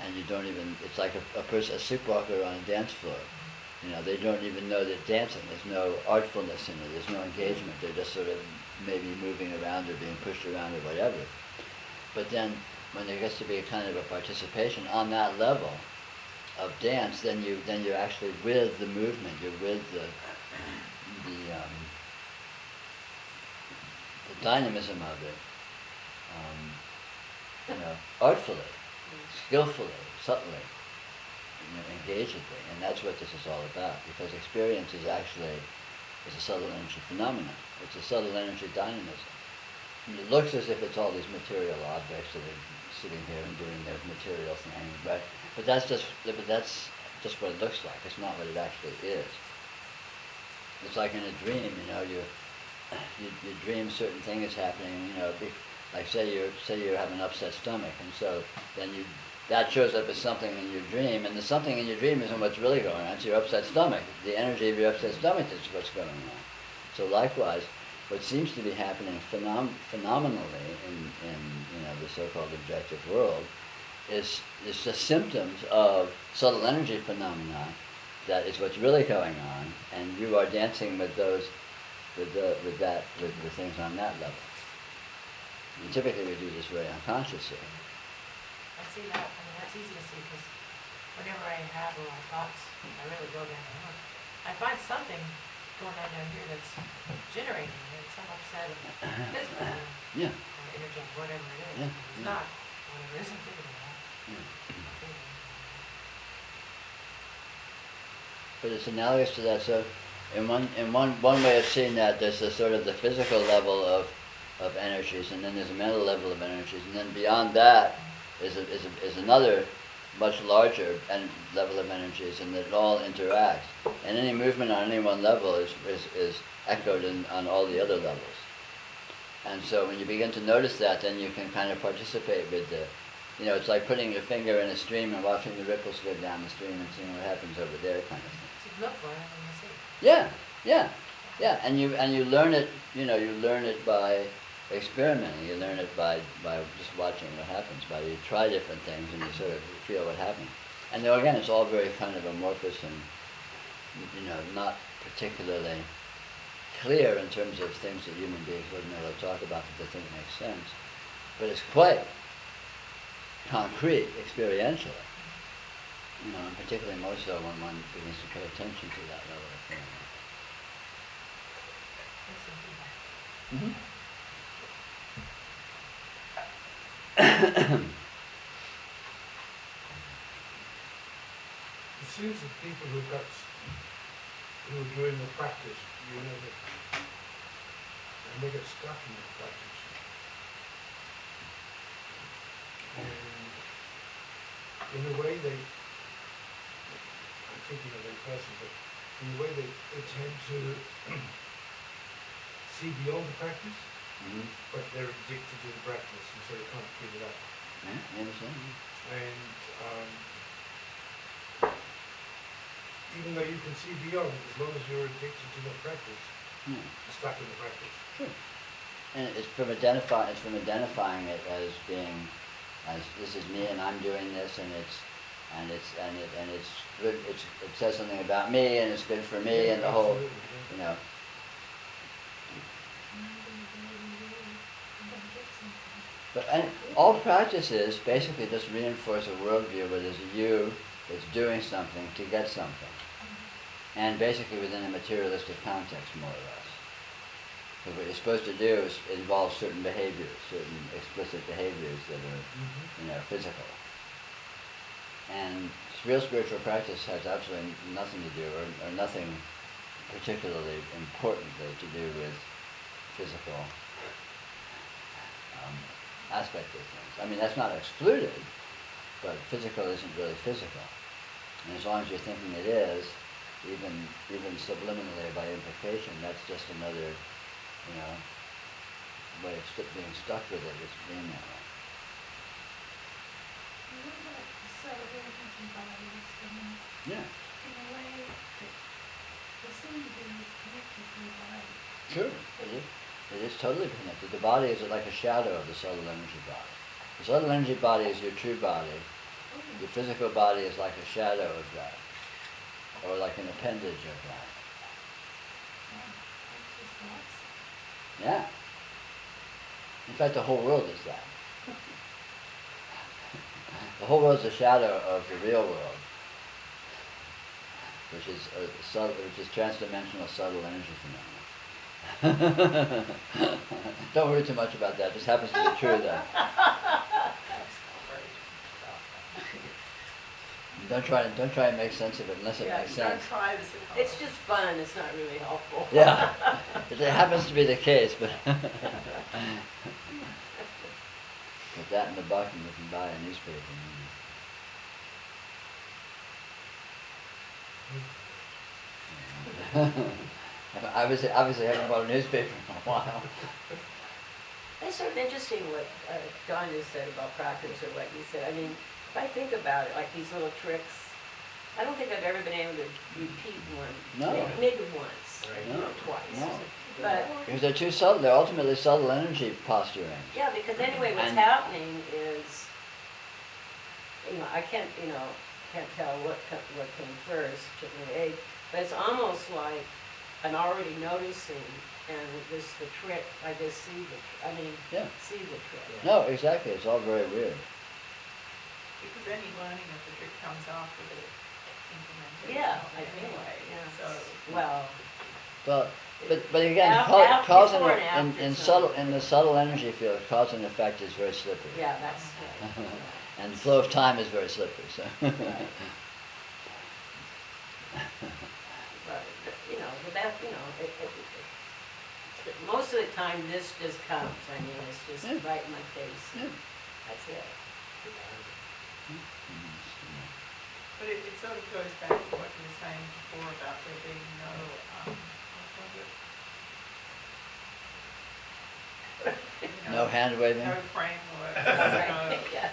and you don't even, it's like a sleepwalker on a dance floor. They don't even know they're dancing. There's no artfulness in it. There's no engagement. They're just sort of maybe moving around or being pushed around or whatever. But then when there gets to be a kind of a participation on that level of dance, then you're actually with the movement. You're with the dynamism of it. Artfully, skillfully, subtly, engagedly, and that's what this is all about. Because experience is actually a subtle energy phenomenon. It's a subtle energy dynamism. And it looks as if it's all these material objects that are sitting here and doing their material thing, but that's just what it looks like. It's not what it actually is. It's like in a dream, you dream certain thing is happening, like say you have an upset stomach, and so then that shows up as something in your dream, and the something in your dream isn't what's really going on. It's your upset stomach. The energy of your upset stomach is what's going on. So likewise, what seems to be happening phenomenally in the so-called objective world is just symptoms of subtle energy phenomena that is what's really going on, and you are dancing with those, with the things on that level. And typically we do this very unconsciously. I see that. I mean, that's easy to see because whenever I have a lot of thoughts, I really go down and look. I find something going on down here that's generating some upset or physical Yeah. or energetic, whatever it is. Yeah. It's not whatever it is, I'm thinking about. Yeah. But it's analogous to that. So, in one way of seeing that, there's the sort of the physical level of energies, and then there's a mental level of energies, and then beyond that is another much larger level of energies, and it all interacts. And any movement on any one level is echoed on all the other levels. And so when you begin to notice that, then you can kind of participate with it's like putting your finger in a stream and watching the ripples go down the stream and seeing what happens over there, kind of thing. So look for it and you see. Yeah. And you learn it. You learn it by experimenting. You learn it by just watching what happens. By you try different things and you sort of feel what happens. And though again, it's all very kind of amorphous and not particularly clear in terms of things that human beings ordinarily talk about that they think make sense. But it's quite concrete, experientially. And particularly more so when one begins to pay attention to that level of thing. seems that people who are doing the practice, and they get stuck in the practice. And in a way I'm thinking of a person, but in a way they tend to see beyond the practice, but they're addicted to the practice, and so they can't give it up. Yeah, I understand. And even though you can see beyond, as long as you're addicted to the practice, you're stuck in the practice. Sure. And it's from identifying it as being, as this is me and I'm doing this, and it's good. It says something about me, and it's good for me, and the whole, you know. But and all practices basically just reinforce a worldview where there's a you that's doing something to get something, and basically within a materialistic context, more or less. Because what you're supposed to do is involve certain behaviors, certain explicit behaviors that are, physical. And real spiritual practice has absolutely nothing to do, or nothing particularly importantly to do with physical aspect of things. I mean, that's not excluded, but physical isn't really physical. And as long as you're thinking it is, even subliminally by implication, that's just another, way of being stuck with it, is being that way. What about the subtle energy bodies? Yeah. In a way, they seem to be connected to the body. Sure, it is. It is totally connected. The body is like a shadow of the subtle energy body. The subtle energy body is your true body. Your physical body is like a shadow of that, or like an appendage of that. Yeah. In fact, the whole world is that. The whole world is a shadow of the real world, which is transdimensional subtle energy phenomena. Don't worry too much about that. It just happens to be true, though. Don't try and make sense of it unless it makes sense. It's just fun, it's not really helpful. Yeah, it happens to be the case, but with that in the bucket, you can buy a newspaper. Obviously haven't bought a newspaper in a while. It's sort of interesting what John just said about practice, or what you said. I mean, if I think about it, like these little tricks, I don't think I've ever been able to repeat one. No. Maybe once, No. or twice. No. But Because they're too subtle. They're ultimately subtle energy posturing. yeah, because anyway, what's And- happening is, I can't tell what came first, chicken or egg, but it's almost like I'm already noticing, and the trick, I just see the trick. No, exactly. It's all very weird. Because any learning of the trick comes after the implementation. Yeah, I think, anyway. yeah. So Well, But again, cause before and and in after the subtle energy field, cause and effect is very slippery. yeah, that's, And the flow of time is very slippery. So. but, most of the time this just comes. I mean, it's just Yeah. right in my face. Yeah. That's it. But it sort of goes back to what you were saying before about there being no, No hand waving. no framework, Right, yeah.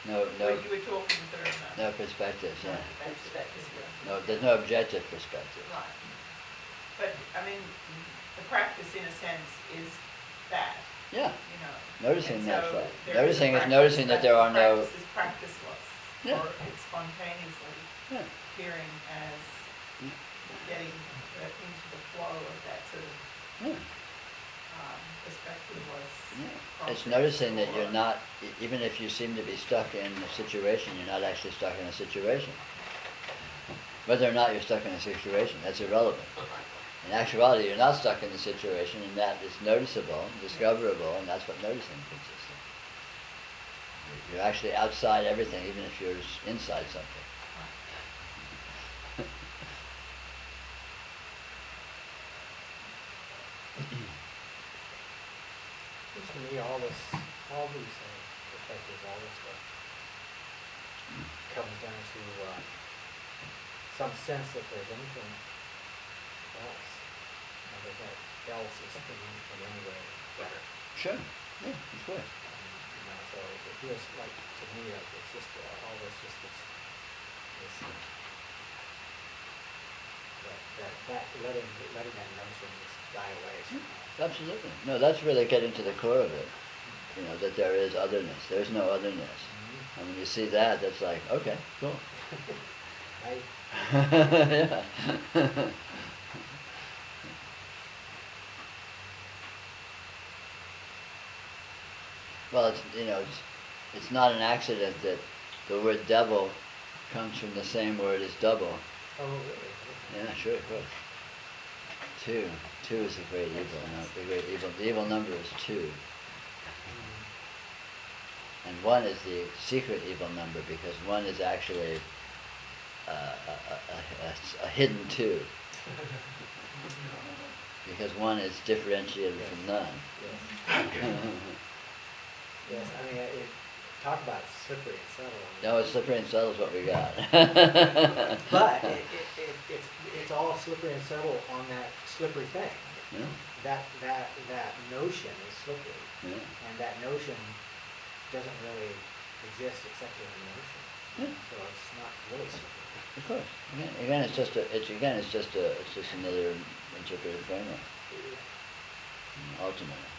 No Well, you were talking through that. no perspectives. Yeah. Perspective. No, there's no objective perspective. Right. But, I mean, the practice in a sense is that, Yeah. Noticing And that so fact. there Noticing a is noticing that there are practice no. is practiceless, Yeah. or it's spontaneously Yeah. appearing as getting into the flow of that sort of Yeah. perspective was. Yeah. It's noticing that you're not, even if you seem to be stuck in a situation, you're not actually stuck in a situation. Whether or not you're stuck in a situation, that's irrelevant. In actuality, you're not stuck in the situation, and that is noticeable, discoverable, and that's what noticing consists of. You're actually outside everything, even if you're inside something. to me, all these perspectives, all this stuff comes down to some sense that there's anything else, and that else is in any way better. Sure. Yeah, of course. So it feels like to me like it's just all this just this that letting that notion just die away somehow. Absolutely. No, that's really getting to the core of it. You know, that there is otherness. There's no otherness. Mm-hmm. And when you see that, that's like, okay, cool. Yeah. Well, it's not an accident that the word devil comes from the same word as double. Oh, really? Yeah, sure, of course. Two is the great evil. No, the evil number is 2. And 1 is the secret evil number because 1 is actually a hidden 2. Because 1 is differentiated from none. Yes, I mean, talk about slippery and subtle. No, it's slippery and subtle is what we got. But it's all slippery and subtle on that slippery thing. Yeah. That notion is slippery, Yeah. and that notion doesn't really exist except in a notion. Yeah. So it's not really slippery. Of course. Again, it's just another interpretive framework. Ultimately.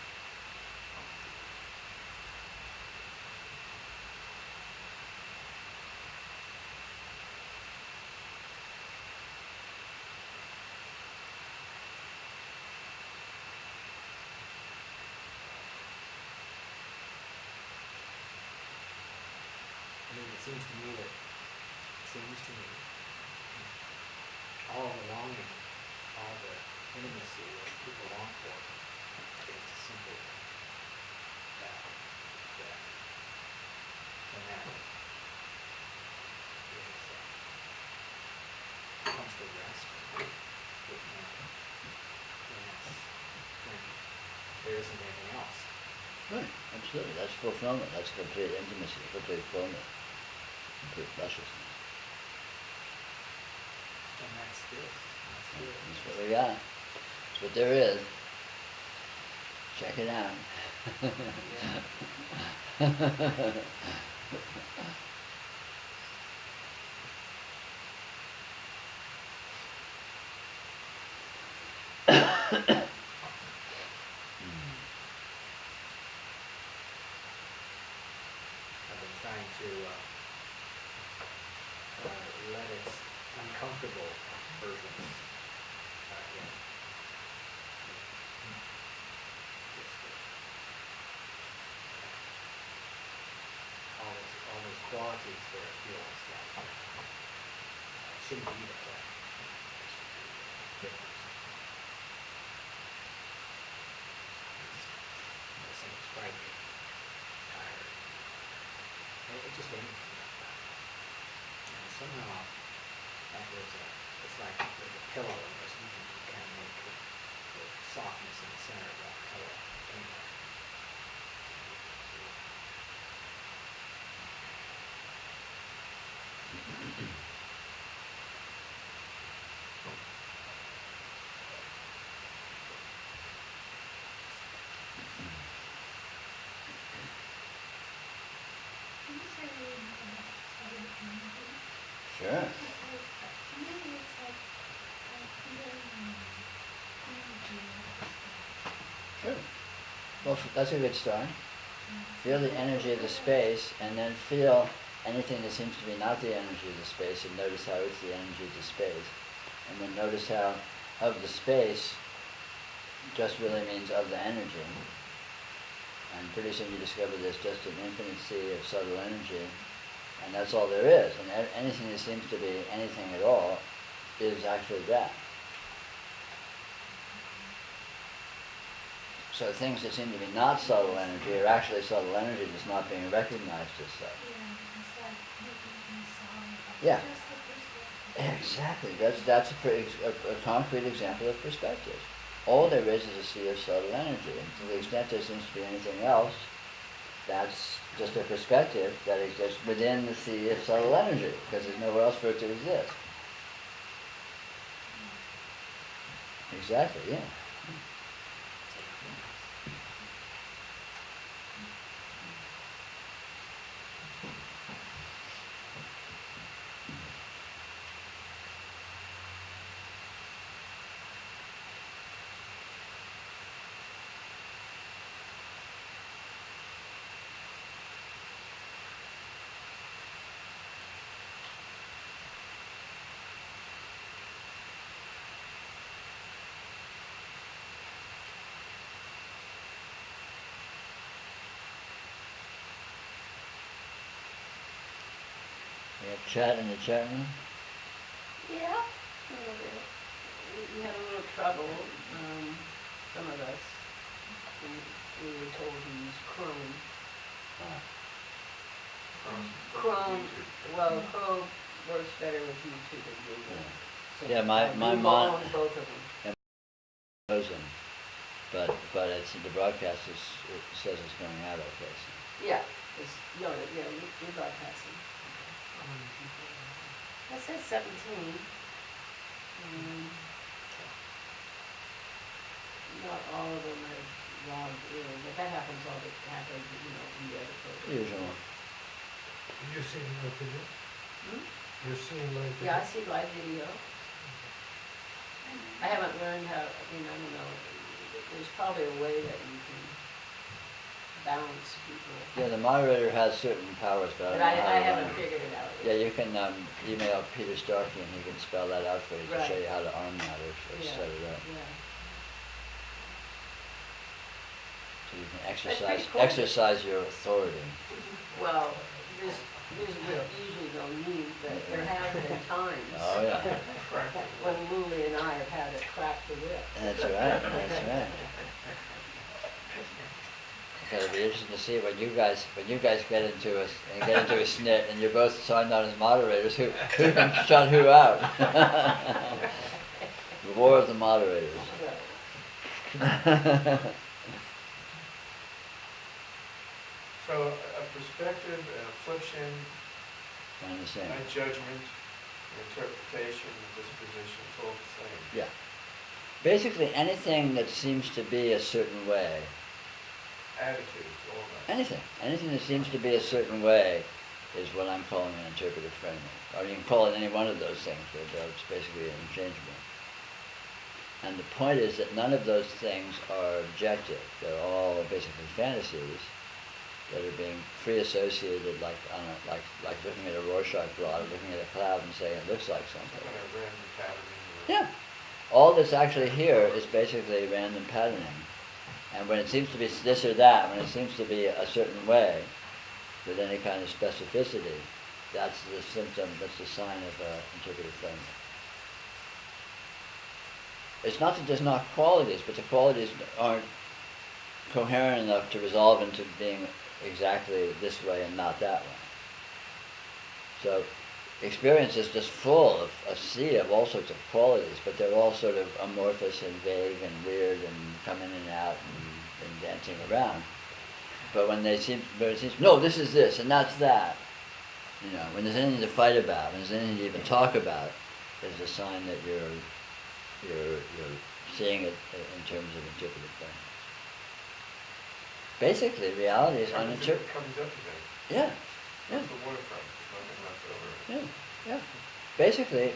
I mean, it seems to me all the longing, all the intimacy that people long for, is simply that, and that comes to rest with when there isn't anything else. Right, absolutely. That's fulfillment. That's complete intimacy, complete fullness, complete lusciousness. And that's this. That's what we got. That's what there is. Check it out. I've been trying to let its uncomfortable versions in. Just all those qualities where it feels like it shouldn't be that way. It should be different. It's frightening, tired. It's just anything like that. And somehow it's like there's a pillow and there's you can make the softness in the center of that pillow anywhere. Can you say a little more about subtle energy? Sure. Because to me it's like I feel energy. Sure. Well, that's a good start. Feel the energy of the space, and then feel anything that seems to be not the energy of the space, and notice how it's the energy of the space. And then notice how of the space just really means of the energy. And pretty soon you discover there's just an infinite sea of subtle energy, and that's all there is. And anything that seems to be anything at all is actually that. So things that seem to be not subtle energy are actually subtle energy that's not being recognized as such. Yeah, it's like making me sorry. Yeah. Just the perspective. Exactly. That's a concrete example of perspective. all there is a sea of subtle energy. And to the extent there seems to be anything else, that's just a perspective that exists within the sea of subtle energy, because there's nowhere else for it to exist. Exactly, yeah. We have chat in the chat room. Yeah, a little bit. We had a little trouble, some of us. We were told to use Chrome. Chrome, well, Chrome works better with YouTube than Google. So Yeah, my Google mon- owns both of them. Chosen, but it's the broadcast it says it's going out okay. So. Yeah, it's, we're broadcasting. That says 17. Not all of them are logged in, but that happens in the other program. Usual. You're seeing live video? Hmm? You're seeing live video? Yeah, I see live video. I haven't learned how, I don't know, there's probably a way that you can balance people. Yeah, the moderator has certain powers, but But I don't know how I to haven't run it. figured it out Yeah, yet. you can email Peter Starkey and he can spell that out for you to show Right. you how to arm that or Yeah, set it up. yeah. So you can pretty cool. exercise your authority. Well, this usually don't mean, but there have been times Oh yeah, when Luli and I have had to crack the whip. that's right, that's right. It'll be interesting to see when you guys get into a snit and you're both signed on as moderators, who can shut who out. The war of the moderators. So a perspective, an affliction, Kind of the same. a judgment, an interpretation, a disposition, it's all the same. Yeah. Basically anything that seems to be a certain way, Attitudes, all that. anything that seems to be a certain way is what I'm calling an interpretive framework. Or you can call it any one of those things, but it's basically interchangeable. And the point is that none of those things are objective. They're all basically fantasies that are being free associated, like looking at a Rorschach blot or looking at a cloud and saying it looks like Some something. kind of random patterning. Yeah. All that's actually here is basically random patterning. And when it seems to be this or that, when it seems to be a certain way, with any kind of specificity, that's the symptom, that's the sign of an interpretive framework. It's not that there's not qualities, but the qualities aren't coherent enough to resolve into being exactly this way and not that way. So experience is just full of a sea of all sorts of qualities, but they're all sort of amorphous and vague and weird and come in and out and dancing around. But when it seems, no, this is this and that's that, when there's anything to fight about, when there's anything to even talk about, is a sign that you're seeing it in terms of interpretive frameworks. Basically, reality is uninterpreted. It comes up again. Yeah. Where's the water from? There's nothing left over. Yeah. Basically,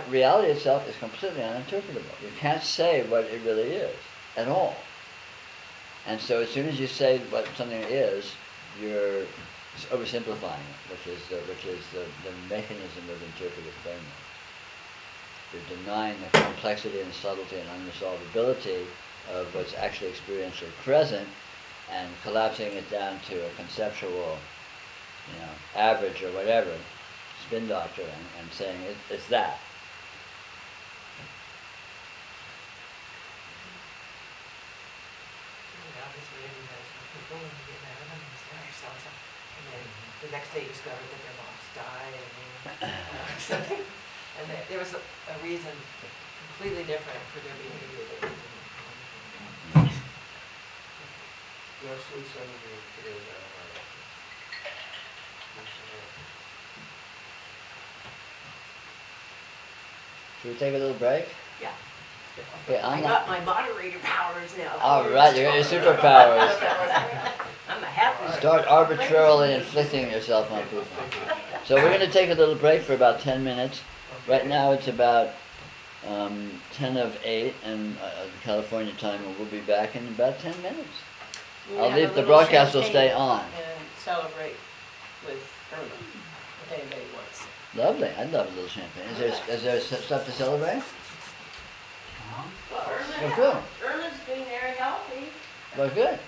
reality itself is completely uninterpretable. You can't say what it really is at all. And so as soon as you say what something is, you're oversimplifying it, which is the mechanism of interpretive framework. You're denying the complexity and subtlety and unresolvability of what's actually experientially present and collapsing it down to a conceptual, average or whatever, spin doctor, and saying it's that. Obviously, everybody's with people and you get mad at them and say, "Oh, so-and-so." And then the next day you discover that their moms died and something. And there was a reason completely different for their behavior. Leslie sending me today's hour. Should we take a little break? Yeah. Okay, I I'm got not. my moderator powers now. All right, you got your superpowers. I'm a happy. Start arbitrarily inflicting yourself on people. So we're going to take a little break for about 10 minutes. Right now it's about 10 of 8 and California time, and we'll be back in about 10 minutes. We'll I'll have a leave the little broadcast will champagne stay on. And celebrate with Irma, if anybody wants. Lovely. I'd love a little champagne. Is there stuff to celebrate? Well, Well, good. Irma's being very healthy. Well, good. Is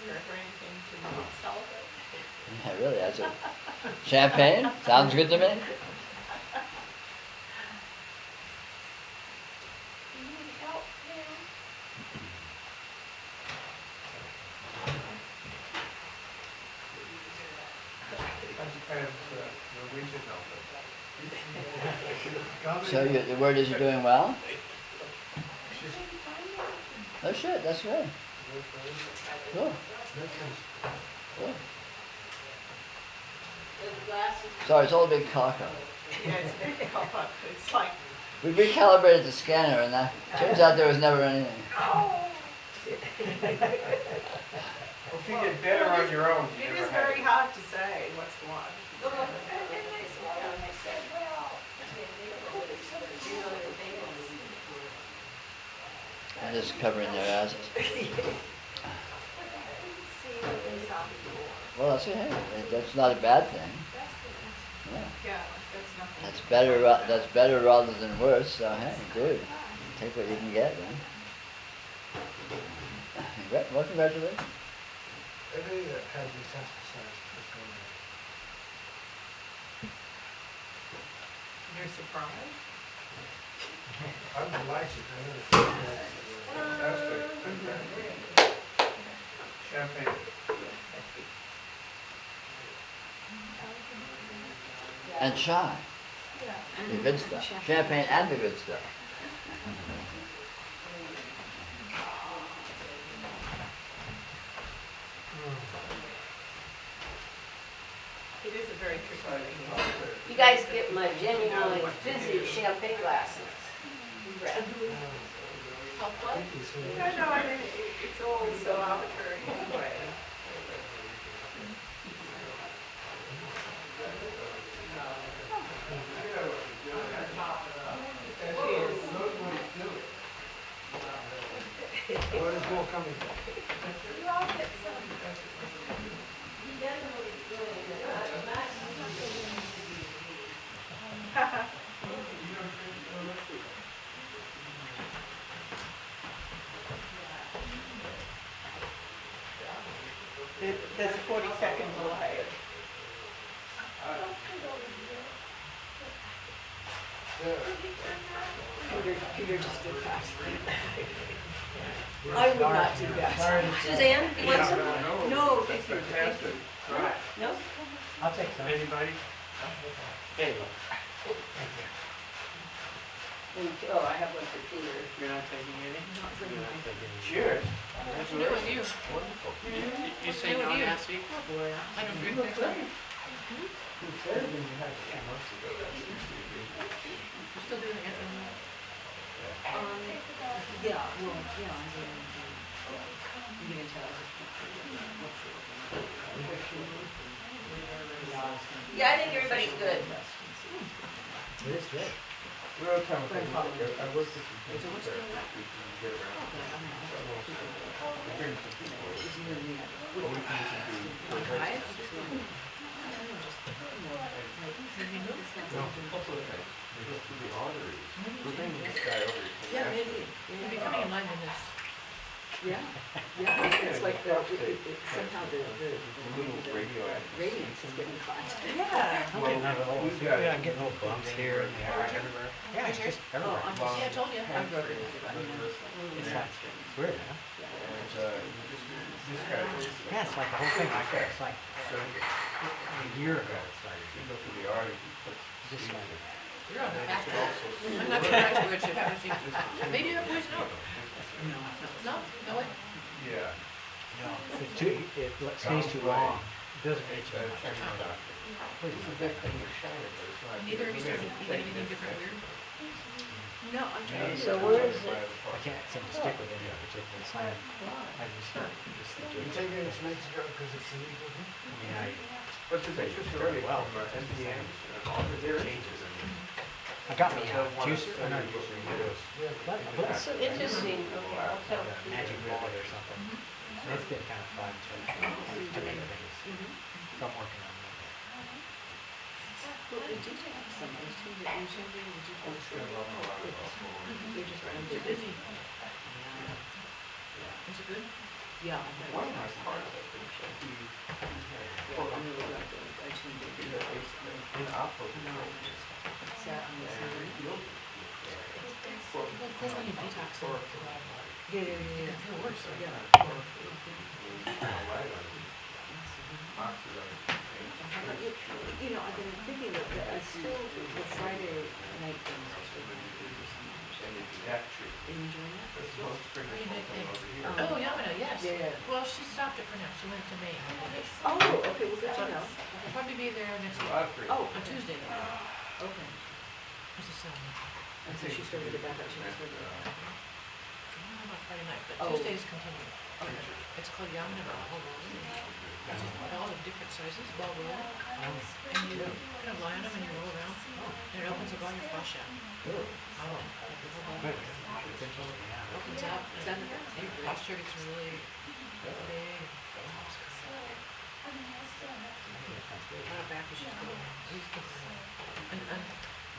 there anything to celebrate? Yeah, really, that's a champagne. Sounds good to me. You need help now? And Norwegian helper. So the word is you're doing well? She's Oh shit, that's good. Cool. Cool. The glasses. Sorry, it's all a big cock-up. Yeah, it's a big help up, it's like, We recalibrated the scanner and that turns out there was never anything. oh. Well, if you get better on your own, you It never is have very it. hard to say what's the one. And they said, well, I'm just covering their asses. Well, that's hey, that's not a bad thing. Yeah. Yeah, that's nothing. That's better. That's better rather than worse. So hey, dude, take what you can get, man. Well, congratulations. everything that has metastasized has gone out. You're surprised? I'm delighted. I know Fantastic. Champagne. And chai, the good stuff. Champagne and the good stuff. It is a very tricky thing. You guys get my genuinely fizzy champagne glasses. No, I mean, it's all so arbitrary anyway. Well, there's more coming. There's a 40-second delay. Peter just did that. I would not do that. Suzanne, you want some? No, thank you. Fantastic. No? I'll take some. Anybody? There you go. Oh, I have one for Peter. You're not taking any? You're not taking any. Cheers. You. Wonderful. You say no, Nancy? I don't drink that. Still doing it. Yeah, well, yeah, you can tell. Yeah, I think everybody's good. It is good. Real time. I worked with some people there. We can get around. Bring some people. But we can we go through the arteries. We're bringing this guy over here. Yeah, maybe. You're becoming enlightened in this. Yeah, yeah, it's like somehow the Little radioactive. radiance is getting caught. Yeah. I'm getting little, we've got yeah, I'm getting little bumps here and there, everywhere. Yeah, it's just everywhere. Yeah, I told you. I'm broken. It's like, it's weird, huh? And, this guy, Yeah, it's like the whole thing, like, it's like so a year ago, it's like, you go through the arteries, he puts just seeds like, in. You're on the fast track. I'm not gonna write word chip, maybe you have voice note. No, no way. Yeah. No, it's too, it stays too long. It doesn't make sense. Neither of you started eating anything different weird? No, I'm trying to. So where is it? I can't seem to stick with any particular plan. I just You take it to Mexico because it's illegal. I But the pictures are very well. from NPM, all the changes in I got me a juicer, or not juicer, It's so interesting, okay, I'll tell you. magic bullet or something. It's been kind of fun to make things. So I'm working on that. Well, did you have some of those two that you showed me? Did you have some? They're just around. They're busy. Is it good? Yeah, I bet. One of my parts, I think, should be Well, I really liked it. I tuned it in recently. in opera. Sat on the side. Well, of course, when you detox, Yeah, yeah, yeah, you yeah. feel worse. Yeah. You know, I've been thinking that I still, the Friday night things are still going to do enjoying that. Oh, Yamina, yes. Yeah, yeah. Well, she stopped it for now, she went to Maine. Oh, okay, well, good to know. I'll probably be there next week, Oh, on Tuesday. okay. It's a Sunday. And so she started to back up, she was I don't know about Friday night, but Oh. Tuesdays continue. okay. It's called Yamina Ball Rolling. It's just balls of different sizes, ball rolling. And you kind of lie on them and you roll around, and it opens up all your fascia. Oh, like the whole body. Opens up, and then your posture gets really big. A lot of back issues going on. And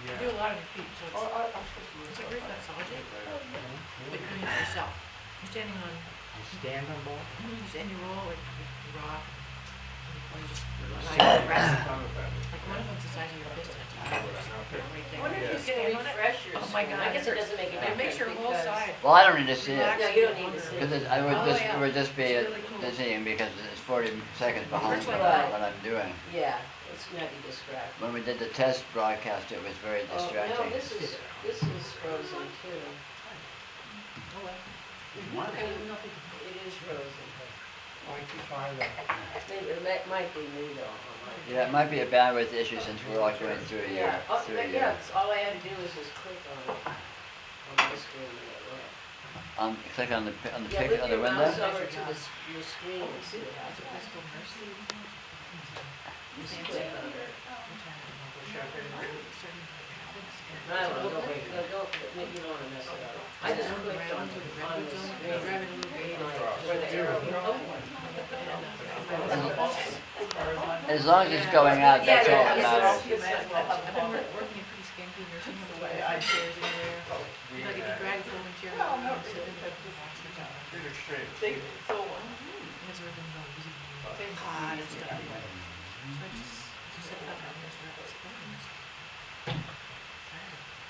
you do a lot of your feet, so it's like reflexology, but you're doing it for yourself. You're standing on, You stand on ball? you stand, you roll, or you rock, or you just lie on the rest. Like one of them's the size of your fist, and it's right there. I wonder if you Stand can on it. refresh your Oh my screen. God, I guess it doesn't make a It makes your difference whole because. side. Well, I don't need to see it, relax No, you don't need to see because it. I would Oh, just, yeah. it would just be It's really cool. dizzying because it's 40 seconds behind That's what right. what I'm doing. Yeah, it's gonna be distracting. When we did the test broadcast, it was very Oh, no, distracting. this is frozen too. It is frozen. Maybe it might be me though. Yeah, it might be a bandwidth issue since we're all going through a year. Yeah, oh, through a yeah, year. it's, all I had to do was just click on it, on my screen and it went. Click on the Yeah, pic move on the your window. mouse over to your screen and see what It's a happens. crystal mercy. Just click on it. No, wait, no, don't, you don't wanna mess it up. I just clicked on the screen, where the arrow goes. As long as it's going out, that's all that Yeah, matters. I've been working in pretty skanky nursing homes where I chairs anywhere. Like if you drag a folding chair around and sit in it, it's everything about using cod and stuff. So I just set it up and just wrap it up.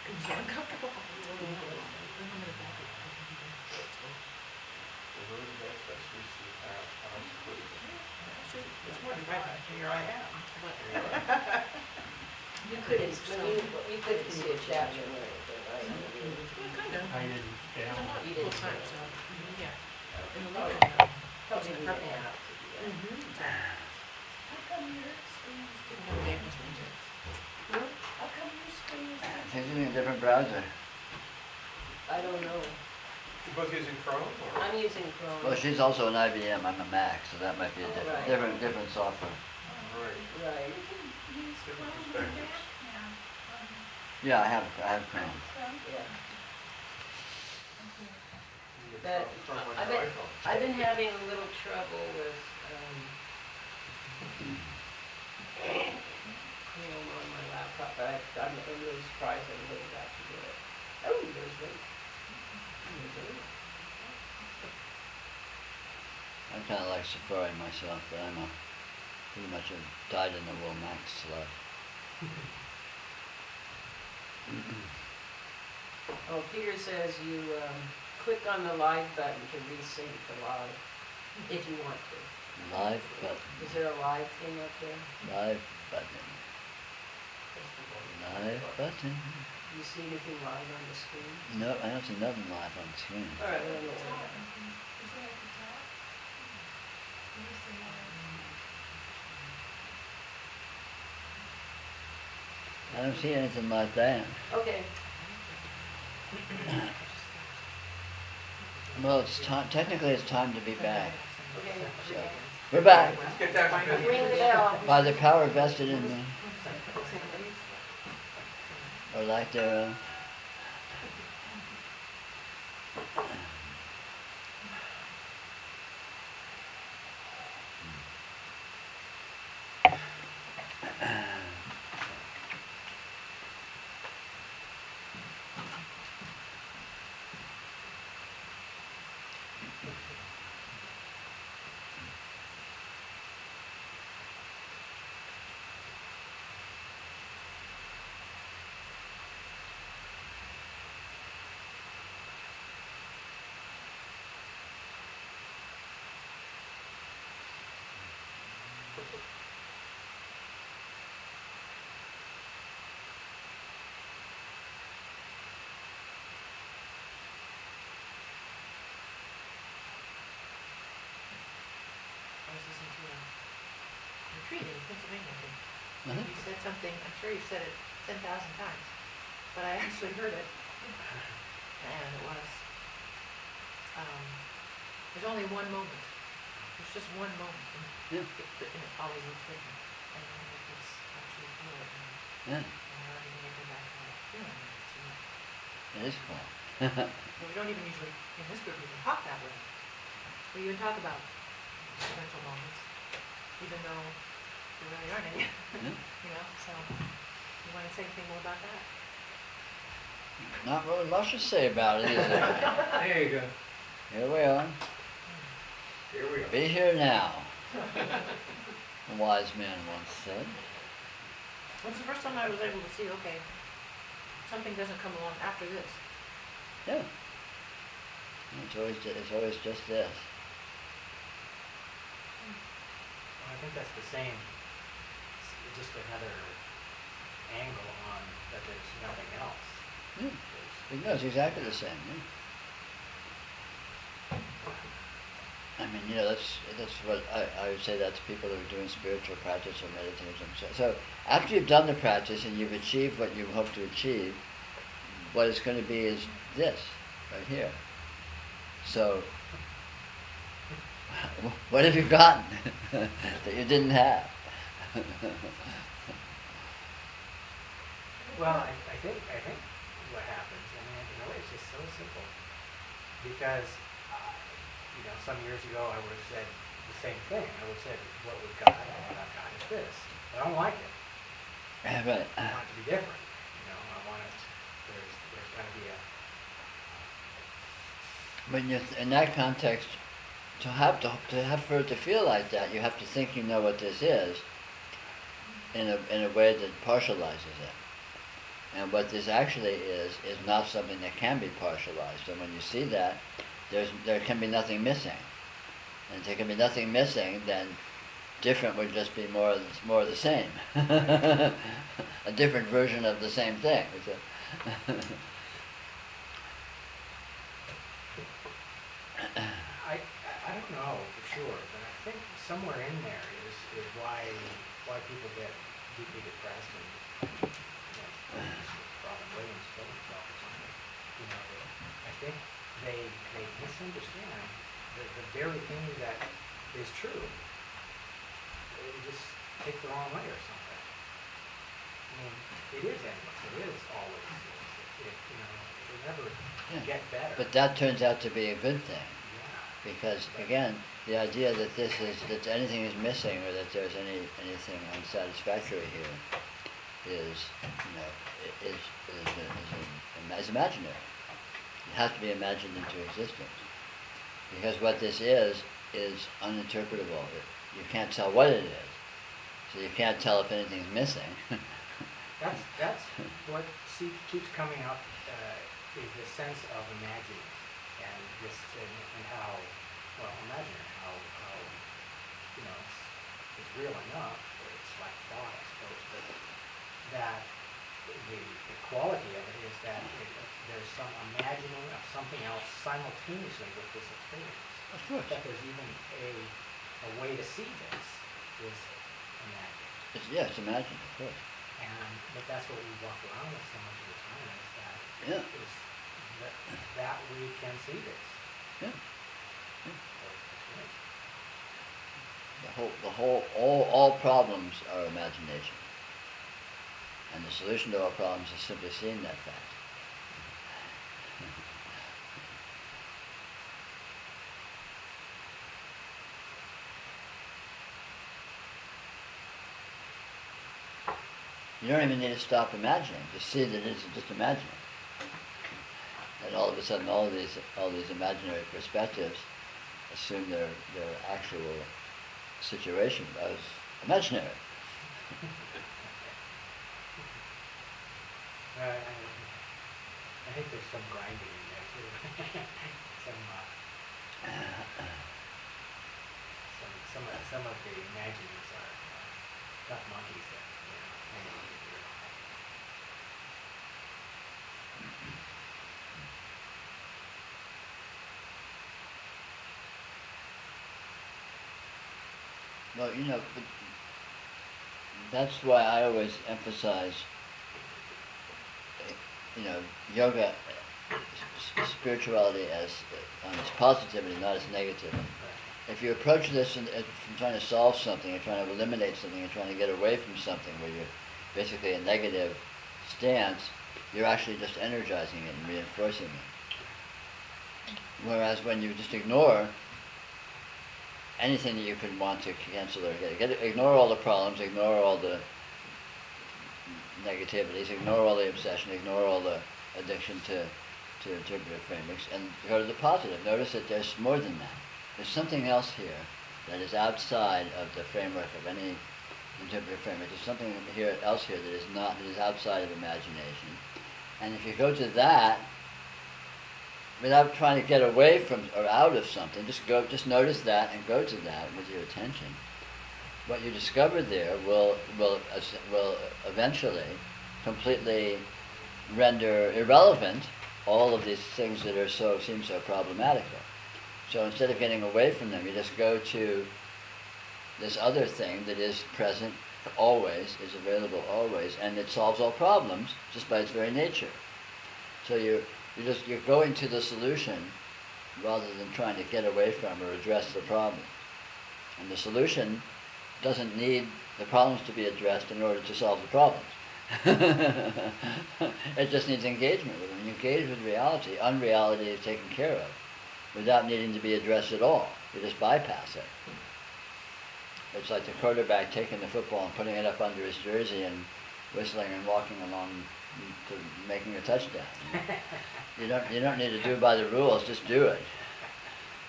It's so uncomfortable. Then I'm gonna back it. Actually, it's more than right. Here I am. But You couldn't, you couldn't see a chapter or anything, right? kind of. I didn't It's a lot You full didn't time, see so, yeah. In the Oh, winter, Probably it's didn't purple. have to do that. How come your screen is Didn't have damage to it. How come your screen is different? She's using a different browser. I don't know. You both using Chrome or? I'm using Chrome. Well, she's also an IBM. I'm a Mac, so that might be a Right. different software. Right. Right. You can use Different Chrome and perspectives. Mac now. Yeah, I have Chrome. Chrome? Yeah. You But get Chrome on I've your been, iPhone. I've been having a little trouble with, Chrome on my laptop, but I'm really surprised everybody got to do it. Oh, there's one. I'm kind of like Safari myself, but I'm a pretty much a dyed-in-the-wool Mac slut. Oh, Peter says you, click on the live button to resync the live, if you want to. Live button. Is there a live thing up there? Live button. Live button. Do you see anything live on the screen? No, I don't see nothing live on the screen. All right, well, Is it we'll at wait. the top? Can you see I don't see anything like that. Okay. Well, it's time. Technically, it's time to be back. Okay. So, we're back Let's get down to business. Ring the bell. by the power vested in me, or lack thereof. I was listening to a retreat in Pennsylvania, I think. Uh-huh. You said something, I'm sure you said it 10,000 times, but I actually heard it. And it was, there's only one moment. There's just one moment. Yeah. And it always looks different. And I think it's actually feel it. Yeah, And I already need to go back to that feeling. So, it is cool. we don't even usually, in this group, even talk that way. We even talk about mental moments, even though there really aren't any. Yeah. You know, so you want to say anything more about that? Not really much to say about it, is there? There you go. Here we are. Here we are. Be here now. A wise man once said. What's the first time I was able to see, okay, something doesn't come along after this? Yeah. It's always just this. Well, I think that's the same, it's just another angle on that there's nothing else. Yeah. No, it's exactly the same. Yeah. I mean, you know, that's what I would say. That's people who are doing spiritual practice or meditation. So after you've done the practice and you've achieved what you hope to achieve, what it's going to be is this right here. So, what have you gotten that you didn't have? Well, I think what happens, I mean, in a way, it's just so simple. Because, you know, some years ago I would have said the same thing. I would have said, what we've got and what I've got is this. But I don't like it. Right. I want it to be different. You know, I want it, there's got to be a... When you're in that context, to have for it to feel like that, you have to think you know what this is, in a way that partializes it. And what this actually is not something that can be partialized. And when you see that, there can be nothing missing. And if there can be nothing missing, then different would just be more of the same. A different version of the same thing. I don't know for sure, but I think somewhere in there is why people get deeply depressed and you know, Robin Williams killed himself or something. You know, I think they misunderstand the very thing that is true. They just take the wrong way or something. I mean, it is endless. It is always. You know, it'll never get better. But that turns out to be a good thing. Yeah. Because again, the idea that that anything is missing or that there's anything unsatisfactory here is, you know, is imaginary. It has to be imagined into existence. Because what this is uninterpretable. You can't tell what it is. So you can't tell if anything's missing. That's what keeps coming up is the sense of imagining and this and how imagining how you know it's real enough, or it's like thought, I suppose, but that the quality of it is that there's some imagining of something else simultaneously with this experience. Of course. That there's even a way to see this is imagined. Yes, imagine, of course. But that's what we walk around with so much of the time is that Yeah. is that we can see this. Yeah. Or experience. All problems are imagination. And the solution to all problems is simply seeing that fact. You don't even need to stop imagining. Just see that it's just imagining. And all of a sudden, all these imaginary perspectives assume their actual situation as imaginary. I think there's some grinding in there too. Some of the imaginings are tough monkeys that hang on to your Well, but that's why I always emphasize, yoga, spirituality as positivity, not as negativity. If you approach this from trying to solve something, you're trying to eliminate something, you're trying to get away from something where you're basically a negative stance, you're actually just energizing it and reinforcing it. Whereas when you just ignore anything that you could want to cancel or ignore all the problems, ignore all the negativities, ignore all the obsession, ignore all the addiction to interpretive frameworks, and go to the positive. Notice that there's more than that. There's something else here that is outside of the framework of any interpretive framework. There's something else here that is outside of imagination. And if you go to that, without trying to get away from or out of something, just notice that and go to that with your attention. What you discover there will eventually completely render irrelevant all of these things that seem so problematical. So instead of getting away from them, you just go to this other thing that is present always, is available always, and it solves all problems just by its very nature. So you're going to the solution rather than trying to get away from or address the problem. And the solution doesn't need the problems to be addressed in order to solve the problems. It just needs engagement with them. You engage with reality, unreality is taken care of without needing to be addressed at all. You just bypass it. It's like the quarterback taking the football and putting it up under his jersey and whistling and walking along to making a touchdown. You don't need to do by the rules, just do it.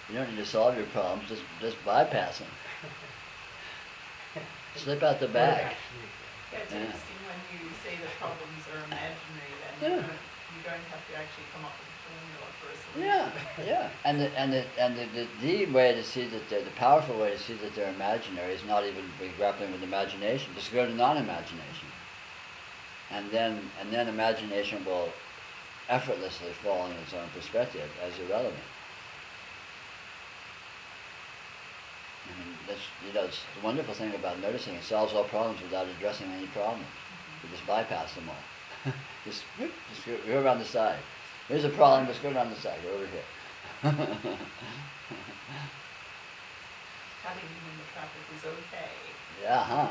You don't need to solve your problems, just bypass them. Slip out the bag. Yeah, it's Yeah. interesting when you say the problems are imaginary, then Yeah. you don't have to actually come up with a formula for a solution. Yeah. And the way to see that the powerful way to see that they're imaginary is not even be grappling with imagination. Just go to non-imagination, and then imagination will effortlessly fall in its own perspective as irrelevant. I mean, it's the wonderful thing about noticing. It solves all problems without addressing any problems. You just bypass them all. just go around the side. Here's a problem. Just go around the side. Go over here. Cutting when the traffic is okay. Yeah, huh?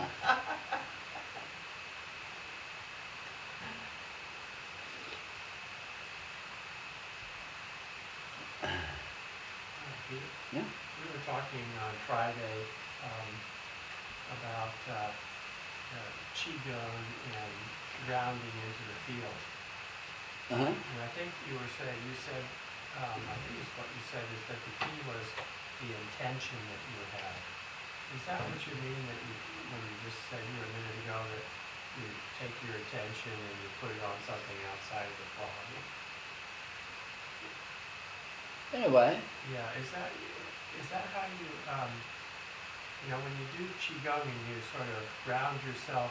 Yeah. We were talking on Friday about qigong and grounding into the field. Uh-huh. And I think you said, I think it's what you said is that the key was the intention that you had. Is that what you mean when you just said here a minute ago that you take your attention and you put it on something outside of the problem? In a way. Yeah, is that how you, when you do qigong and you sort of ground yourself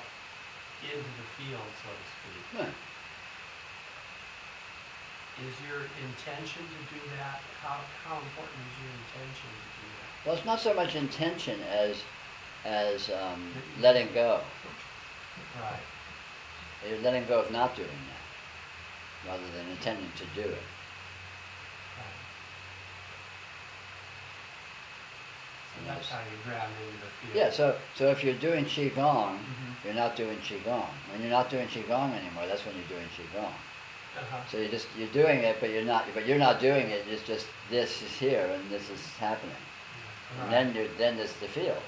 into the field, so to speak. Right. Is your intention to do that? How important is your intention to do that? Well, it's not so much intention as letting go. Right. You're letting go of not doing that, rather than intending to do it. Right. So that's how you ground into the field. Yeah, so if you're doing Qigong, Mhm. you're not doing Qigong. When you're not doing Qigong anymore, that's when you're doing Qigong. Uh-huh. So you're doing it, but you're not doing it. It's just this is here and this is happening, and Right. then there's the field,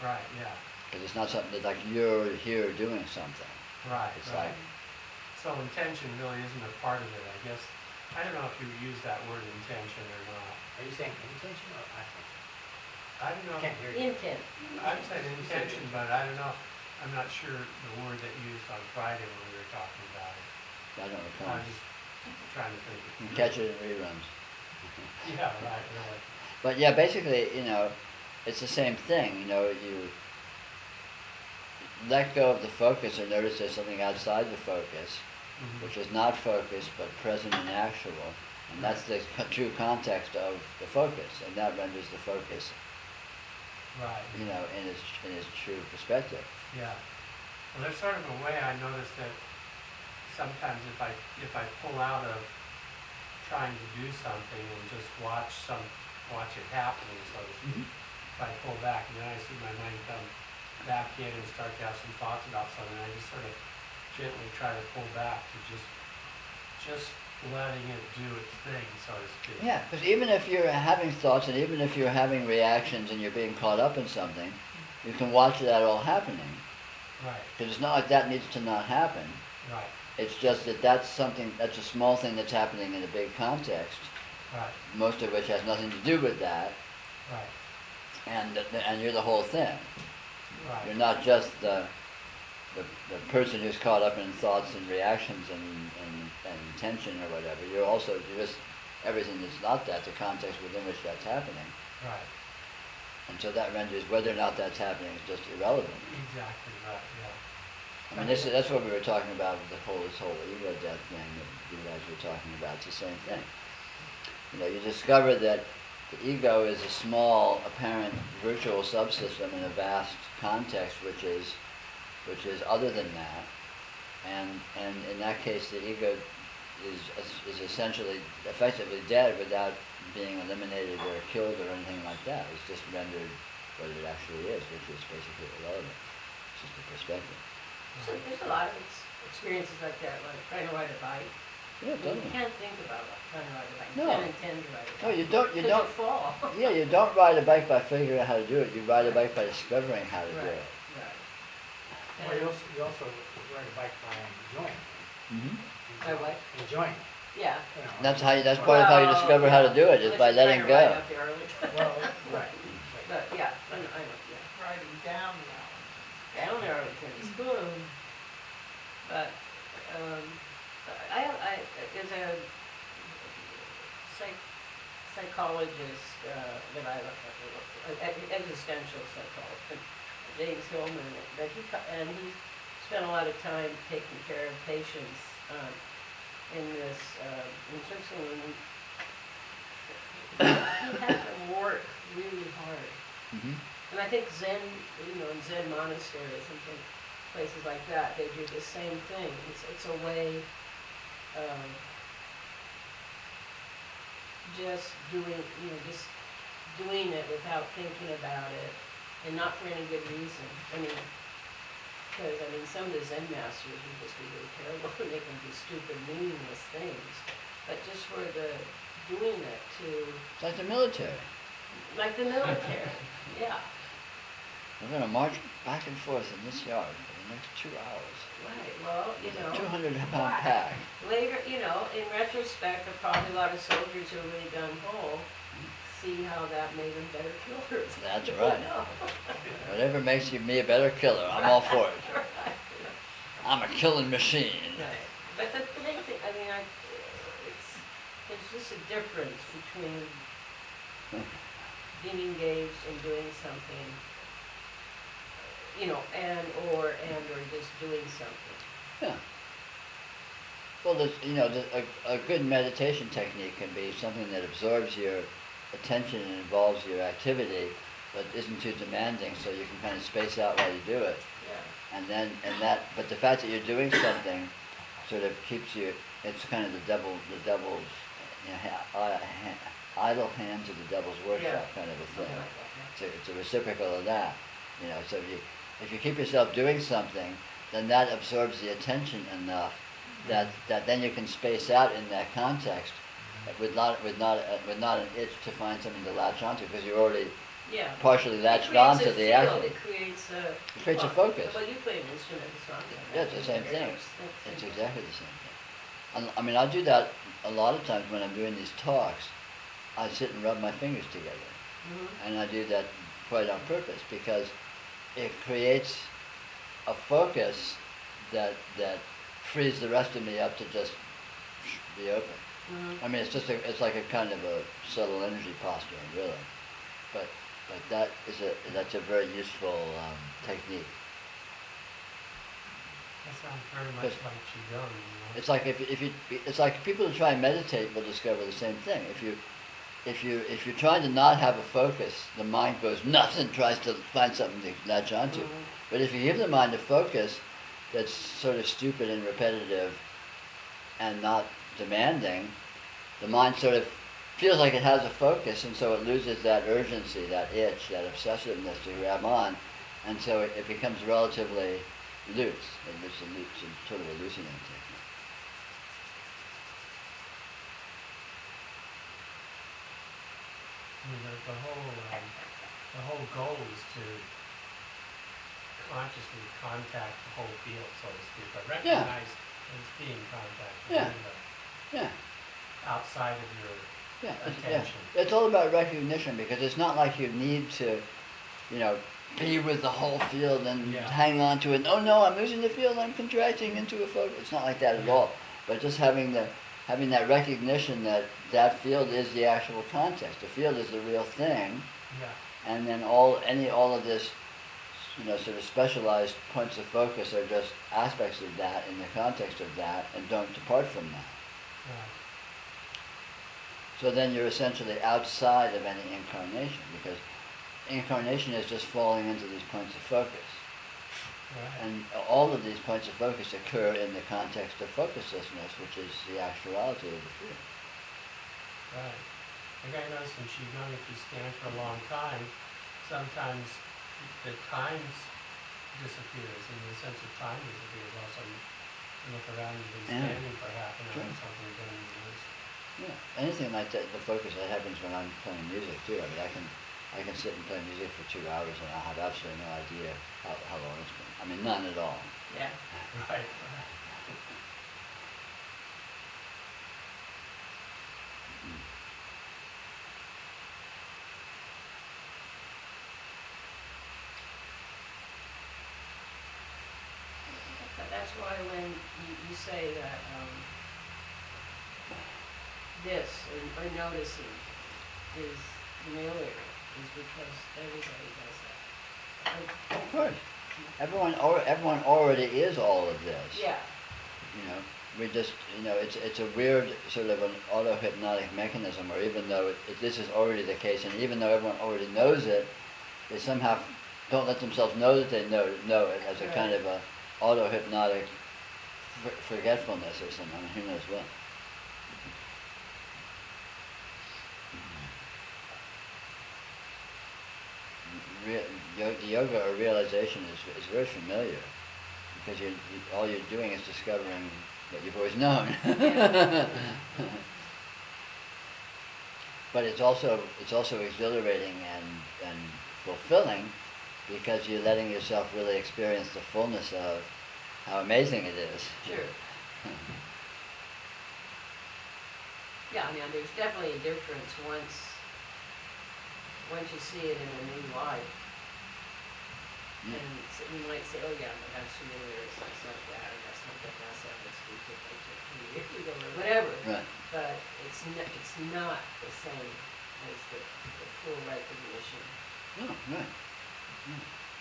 Right, yeah. because it's not something that's like you're here doing something. Right, It's right. like So intention really isn't a part of it, I guess. I don't know if you use that word intention or not. Are you saying intention or attention? I don't know. I can't hear you. Intent. I'm saying intention, but I don't know. I'm not sure the word that you used on Friday when we were talking about it. I don't I recall. was just trying to think. You can catch it in reruns. Yeah, right, really. But yeah, basically, it's the same thing. You let go of the focus or notice there's something outside the focus, Mhm. which is not focused but present and actual, and that's the true context of the focus, and that renders the focus, Right. in its true perspective. Yeah. Well, there's sort of a way I notice that sometimes if I pull out of trying to do something and just watch it happening, so to speak, if I pull back and then I see my mind come back in and start to have some thoughts about something, I just sort of gently try to pull back to just letting it do its thing, so to speak. Yeah, because even if you're having thoughts and even if you're having reactions and you're being caught up in something, you can watch that all happening. Right, Because it's not like that needs to not happen. right, It's just that's a small thing that's happening in a big context, right, most of which has nothing to do with that, right, and you're the whole thing. You're right, not just the person who's caught up in thoughts and reactions and tension or whatever. You're just everything that's not that, the context within which that's happening. right. And so that renders whether or not that's happening is just irrelevant. Exactly right, yeah. I mean, that's what we were talking about with this whole ego death thing that you guys were talking about. It's the same thing. You discover that the ego is a small, apparent, virtual subsystem in a vast context, which is other than that, and in that case, the ego is essentially, effectively dead without being eliminated or killed or anything like that. It's just rendered what it actually is, which is basically irrelevant. It's just a perspective. So there's a lot of experiences like that, like trying to ride a bike. Yeah, You totally. can't think about trying to ride a bike. You No. can't intend to ride a bike. No, you don't. You 'Cause don't. you'll fall. Yeah, you don't ride a bike by figuring out how to do it. You ride a bike by discovering how to do Right, it. right. Well, you also ride a bike by enjoying. Mm-hmm. By what? Enjoying, Yeah. you know. That's part of how you discover how to do it, is Unless by you're letting trying to ride go. up the early. Well, right. But yeah, I know, yeah. Riding down the mountain. Down there is good. But there's a psychologist that existential psychologist, James Hillman, that he spent a lot of time taking care of patients in Switzerland. He had them work really hard. Mm-hmm. And I think Zen, in Zen monasteries and places like that, they do the same thing. It's a way of just doing it without thinking about it, and not for any good reason. Because some of the Zen masters would just be really terrible and they can do stupid, meaningless things. But just for the doing it to, It's like the military. like the military, yeah. We're going to march back and forth in this yard for the next 2 hours. Right, well, 200-pound pack. later, in retrospect, there are probably a lot of soldiers who are really gung-ho, see how that made them better killers. That's You right. know? Whatever makes me a better killer, I'm all for it. Right. I'm a killing machine. Right. But the main thing, it's just a difference between being engaged and doing something you know, or just doing something. Yeah. Well, a good meditation technique can be something that absorbs your attention and involves your activity, but isn't too demanding, so you can kind of space out while you do it. Yeah. But the fact that you're doing something sort of keeps you. It's kind of the devil's, idle hand to the devil's workshop kind of a thing. Something like that, It's a reciprocal of that. So if you keep yourself doing something, then that absorbs the attention enough that then you can space out in that context with not an itch to find something to latch onto, because you're already yeah. partially latched onto the action. It creates a focus. Well, you play an instrument, it's not. Yeah, it's the same thing. It's exactly the same thing. I mean, I do that a lot of times when I'm doing these talks. I sit and rub my fingers together, and I do that quite on purpose because it creates a focus that frees the rest of me up to just be open. I mean, it's like a kind of a subtle energy posturing, really, but that's a very useful technique. That sounds very much like Qigong, It's like it's like people who try and meditate will discover the same thing. If you're trying to not have a focus, the mind goes nuts and tries to find something to latch onto. But if you give the mind a focus that's sort of stupid and repetitive and not demanding, the mind sort of feels like it has a focus, and so it loses that urgency, that itch, that obsessiveness to grab on, and so it becomes relatively loose. It's sort of a loosening technique. I mean, the whole goal is to consciously contact the whole field, so to speak, but recognize it's being contacted. Yeah. Outside of your attention. It's all about recognition, because it's not like you need to, be with the whole field and hang on to it. Oh no, I'm losing the field, I'm contracting into a focus. It's not like that at all. But just having that recognition that field is the actual context. The field is the real thing. Yeah. And then all of this, sort of specialized points of focus are just aspects of that in the context of that, and don't depart from that. Right. So then you're essentially outside of any incarnation, because incarnation is just falling into these points of focus. Right. And all of these points of focus occur in the context of focuslessness, which is the actuality of the field. Right. Like I noticed in Qigong, if you stand for a long time, sometimes the time disappears, and the sense of time disappears also. You look around, you've been standing for half an hour or something, then you lose. Yeah, anything like that, the focus, that happens when I'm playing music too. I mean, I can sit and play music for 2 hours and I'll have absolutely no idea how long it's been. I mean, none at all. Yeah. Right. But that's why when you say that this or noticing is familiar, is because everybody does that. Of course. Everyone already is all of this. Yeah. We just, it's a weird sort of an auto-hypnotic mechanism where even though this is already the case, and even though everyone already knows it, they somehow don't let themselves know that they know it as a kind of a auto-hypnotic forgetfulness or something. I mean, who knows what. Yoga or realization is very familiar, because all you're doing is discovering what you've always known. But it's also exhilarating and fulfilling, because you're letting yourself really experience the fullness of how amazing it is. Sure. Yeah, I mean, there's definitely a difference once you see it in a new light. And so you might say, oh yeah, but that's familiar, it's not that, or that's not that, that was stupid, like 20 years ago, or whatever. Right. But it's not the same as the full recognition Oh, right.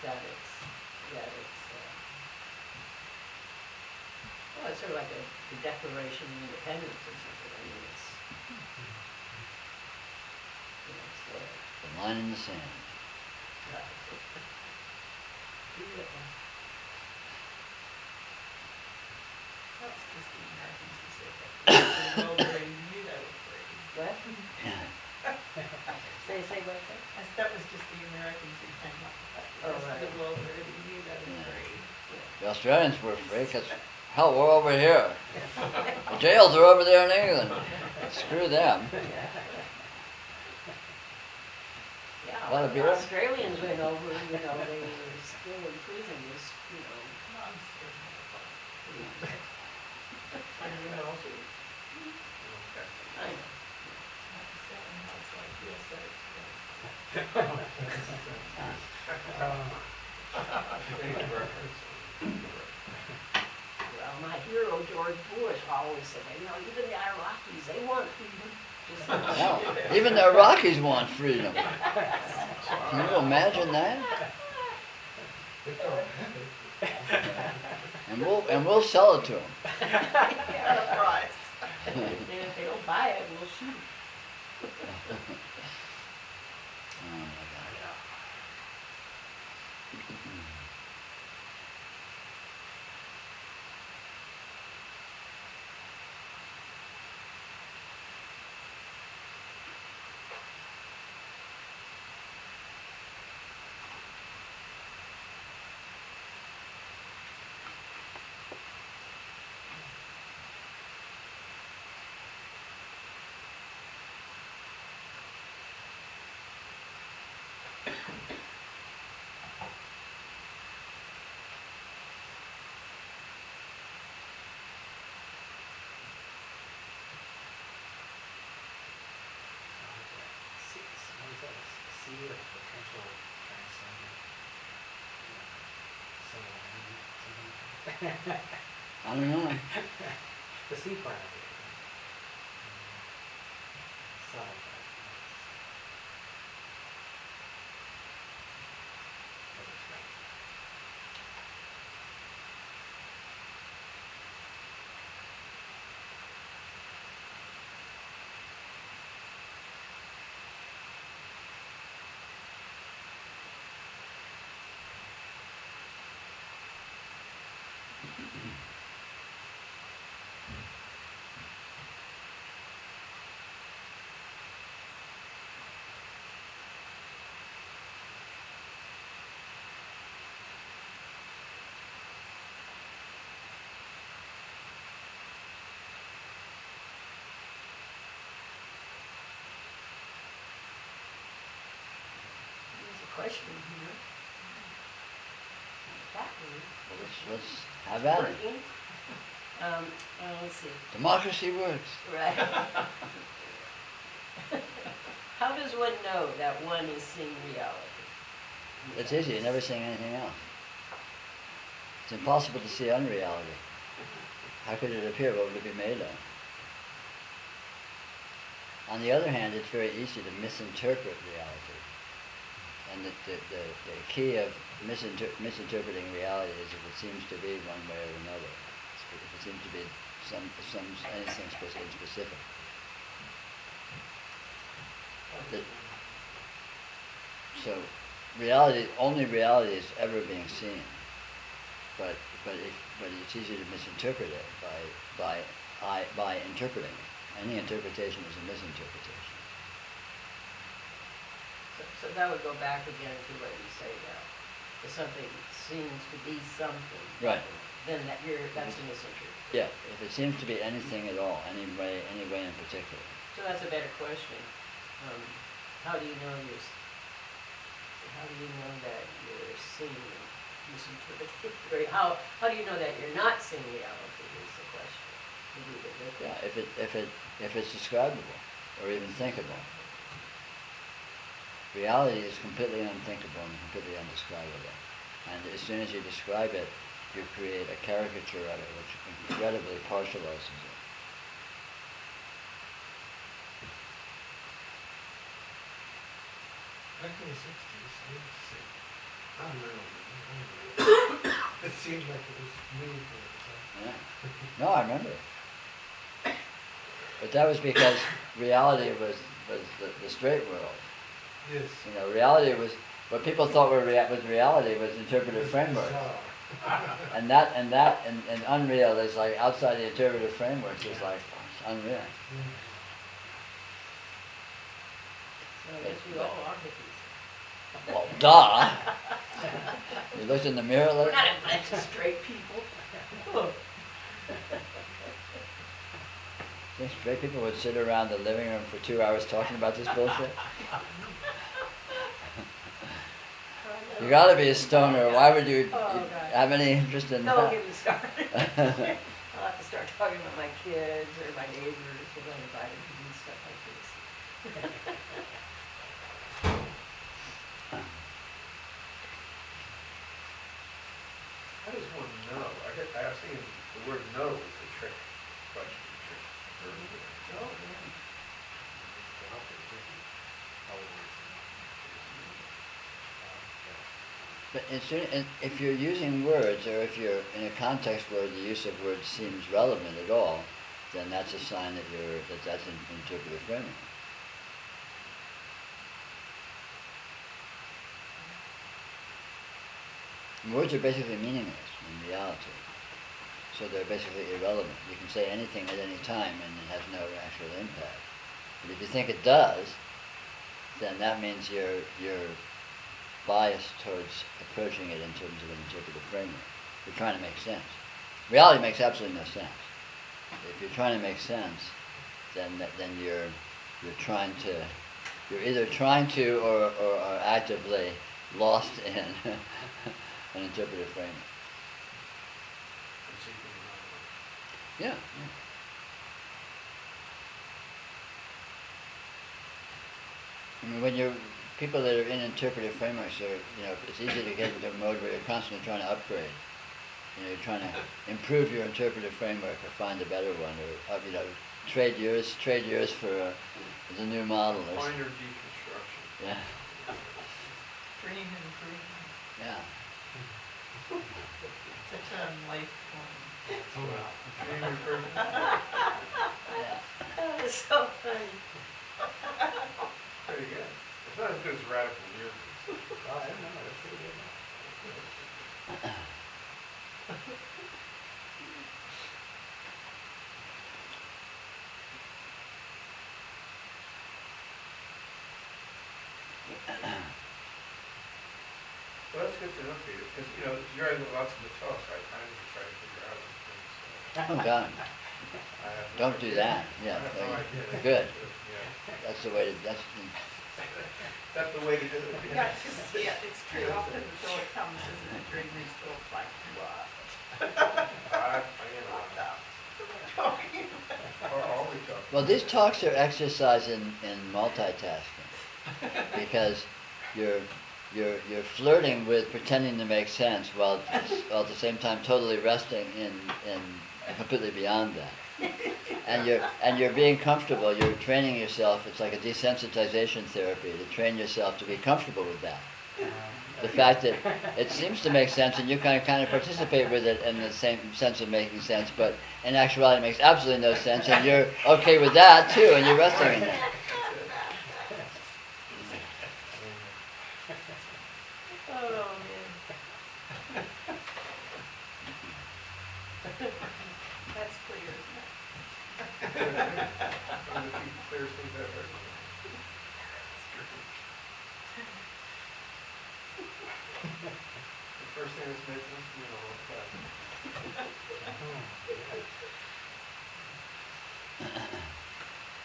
that it's it's sort of like the Declaration of Independence or something. I mean, it's, it's there. The line in the sand. Right. Beautiful. That's just the American specific. The world already knew they were free. What? Say what? That was just the Americans who came up with that. The Oh, rest of right. the world already knew they were Yeah. free. The Australians were free because, hell, we're over here. The jails are over there in England. Screw them. Yeah, Well, when if the you're- Australians went over, they were still in prison, I'm scared of motherfucker. And you know, also, I know. Not to say how it's like USA today. any reference. Well, my hero, George Bush, always said, even the Iraqis, they want freedom. Just like Hell, even the Iraqis want freedom. Can you imagine that? They can't have it. And we'll sell it to them. At a price. And if they don't buy it, we'll shoot. Oh my God. See the potential transcending, something like that. I don't know. The see part of it. Subtle part. But it's right. There's a question here. That Let's have at it. working. Let's see. Democracy works. Right. How does one know that one is seeing reality? It's easy. You're never seeing anything else. It's impossible to see unreality. How could it appear? What would it be made of? On the other hand, it's very easy to misinterpret reality. And the key of misinterpreting reality is if it seems to be one way or another. If it seems to be anything specific. So only reality is ever being seen. But it's easy to misinterpret it by interpreting it. Any interpretation is a misinterpretation. So that would go back again to what you say now. If something seems to be something, Right. then that's a misinterpretation. Yeah, if it seems to be anything at all, any way in particular. So that's a better question. How do you know that you're seeing misinterpretation? Or how do you know that you're not seeing reality is the question. Yeah, if it's describable or even thinkable. Reality is completely unthinkable and completely undescribable. And as soon as you describe it, you create a caricature of it which incredibly partializes it. Back in the 60s, I used to say, I'm real, man, I'm real. It seemed like it was meaningful at the time. Yeah. No, I remember. But that was because reality was the straight world. Yes. You know, reality was what people thought was reality was interpretive frameworks. And unreal is like outside the interpretive frameworks is like it's unreal. So I guess we all are hippies. Well, duh. You looked in the mirror We're like not a bunch of straight people. think straight people would sit around the living room for 2 hours talking about this bullshit. You gotta be a stoner. Why would you have any interest in Don't that? get me started. I'll have to start talking about my kids or my neighbors when I'm invited to do stuff like this. How does one know? I was thinking the word "know" is the trick question. Oh, yeah. But if you're using words, or if you're in a context where the use of words seems relevant at all, then that's a sign that that's an interpretive framework. Words are basically meaningless in reality, so they're basically irrelevant. You can say anything at any time and it has no actual impact. But if you think it does, then that means you're biased towards approaching it in terms of an interpretive framework. You're trying to make sense. Reality makes absolutely no sense. If you're trying to make sense, then you're either trying to or are actively lost in an interpretive framework. Yeah. I mean, when people that are in interpretive frameworks are, it's easy to get into a mode where you're constantly trying to upgrade. You're trying to improve your interpretive framework or find a better one, or trade yours for the new model. Or Finer deconstruction. Yeah. Dream improvement. Yeah. It's a term life Dream improvement. Yeah. That was so funny. Pretty good. It's not as good as radical miracles. Oh, I don't know, that's pretty good. Well, that's good to know, Peter, because, you're in lots of the talks, I kind of try to figure out these things. Oh God. I have no Don't do idea. that. Yeah. I have no idea. Good. Yeah. That's the way to. That's. That's the way to do it. Yeah, it's true. Often the thought comes as a dream is talk like what? Talking Or all we talk. Well, these talks are exercise in multitasking, because you're flirting with pretending to make sense while at the same time totally resting in completely beyond that. And you're being comfortable. You're training yourself. It's like a desensitization therapy to train yourself to be comfortable with that. The fact that it seems to make sense and you kind of participate with it in the same sense of making sense, but in actuality it makes absolutely no sense, and you're okay with that too, and you're resting in that. Oh, man. That's clear, isn't it? One of the few clearest things I've heard. The first thing that's made sense to me in a long time.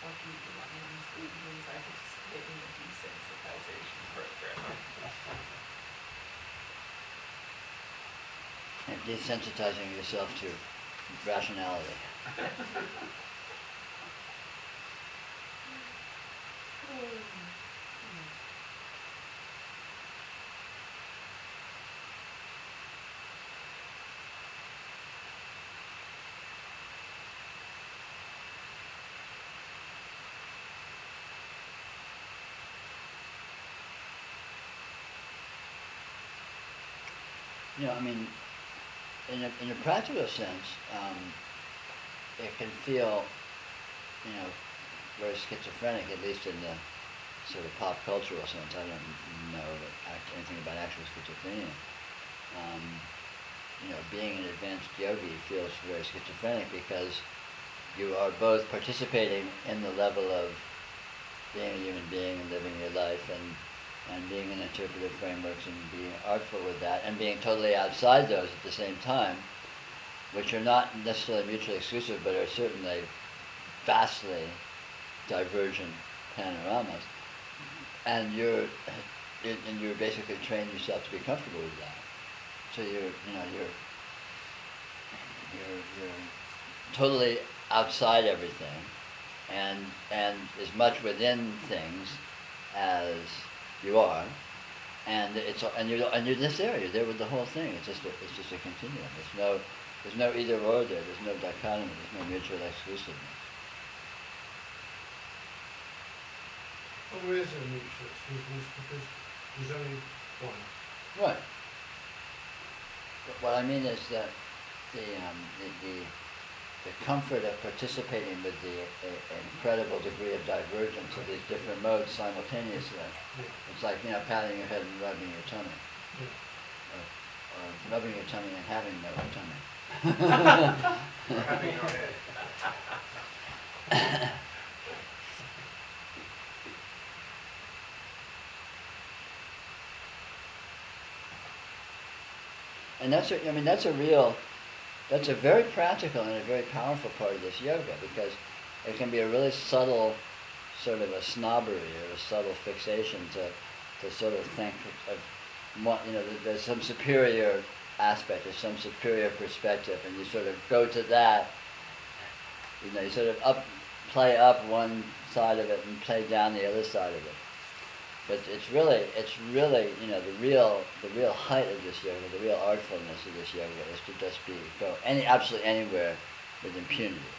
Lucky to means I participate in the desensitization program. And desensitizing yourself to rationality. I mean, in a practical sense, it can feel, very schizophrenic, at least in the sort of pop cultural sense. I don't know anything about actual schizophrenia. Being an advanced yogi feels very schizophrenic because you are both participating in the level of being a human being and living your life and being in interpretive frameworks and being artful with that and being totally outside those at the same time, which are not necessarily mutually exclusive but are certainly vastly divergent panoramas. And you're basically training yourself to be comfortable with that. So you're totally outside everything, and as much within things as you are, and you're in this area. You're there with the whole thing. It's just a continuum. There's no either or there. There's no dichotomy. There's no mutual exclusiveness. Well, there is a mutual exclusiveness because there's only one. Right. But what I mean is that the comfort of participating with the incredible degree of divergence of these different modes simultaneously. Yeah. It's like, patting your head and rubbing your tummy. Yeah. Or rubbing your tummy and having no tummy. Or having no head. And that's a very practical and a very powerful part of this yoga, because it can be a really subtle sort of a snobbery or a subtle fixation to sort of think of there's some superior aspect or some superior perspective, and you sort of go to that, you sort of play up one side of it and play down the other side of it. But it's really the real height of this yoga, the real artfulness of this yoga is to just go absolutely anywhere with impunity,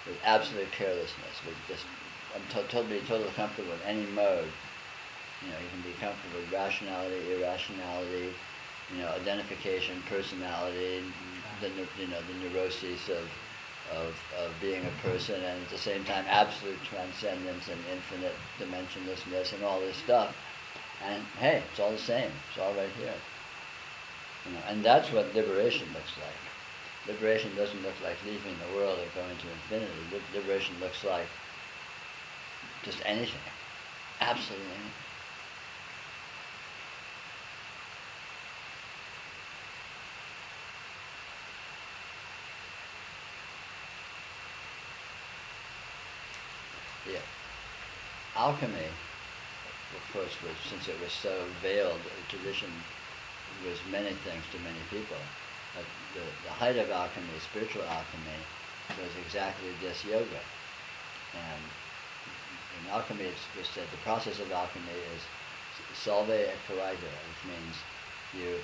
with absolute carelessness, with just totally comfortable with any mode. You can be comfortable with rationality, irrationality, identification, personality, the neuroses of being a person, and at the same time absolute transcendence and infinite dimensionlessness and all this stuff. And hey, it's all the same. It's all right here. And that's what liberation looks like. Liberation doesn't look like leaving the world or going to infinity. Liberation looks like just anything. Absolutely anything. Yeah. Alchemy, of course, since it was so veiled, tradition was many things to many people. But the height of alchemy, spiritual alchemy, was exactly this yoga. And in alchemy, it's said the process of alchemy is solve et corrige, which means you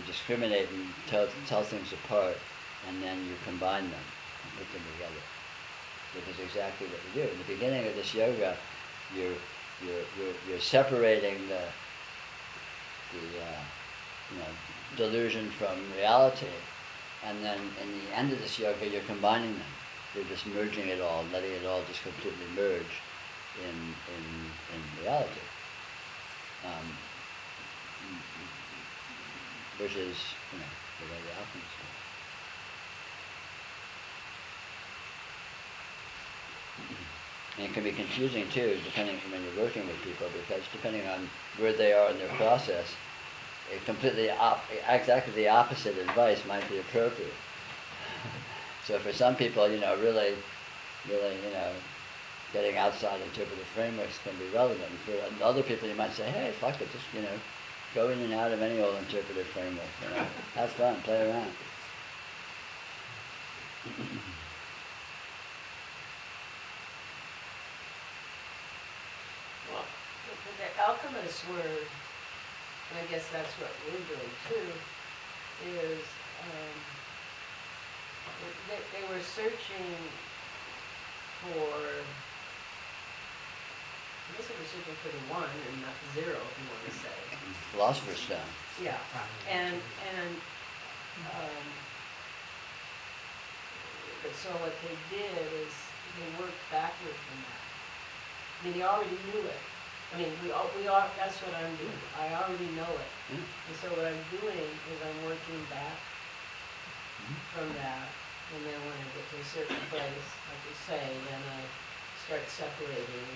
discriminate and tell things apart, and then you combine them and put them together. Which is exactly what you do. In the beginning of this yoga, you're separating the delusion from reality, and then in the end of this yoga, you're combining them. You're just merging it all, letting it all just completely merge in reality, which is the way the alchemists do. And it can be confusing too, depending when you're working with people, because depending on where they are in their process, exactly the opposite advice might be appropriate. So for some people, really, getting outside interpretive frameworks can be relevant. And for other people, you might say, hey, fuck it, just go in and out of any old interpretive framework. Have fun, play around. The alchemists were, and I guess that's what we're doing too, is they were searching for I guess I was looking for the 1 and not 0, if you want to say. Philosopher's Stone. Yeah, and, but so what they did is they worked backward from that. I mean, they already knew it. I mean, we all, that's what I'm doing. I already know it. And so what I'm doing is I'm working back from that, and then when I get to a certain place, like you say, then I start separating,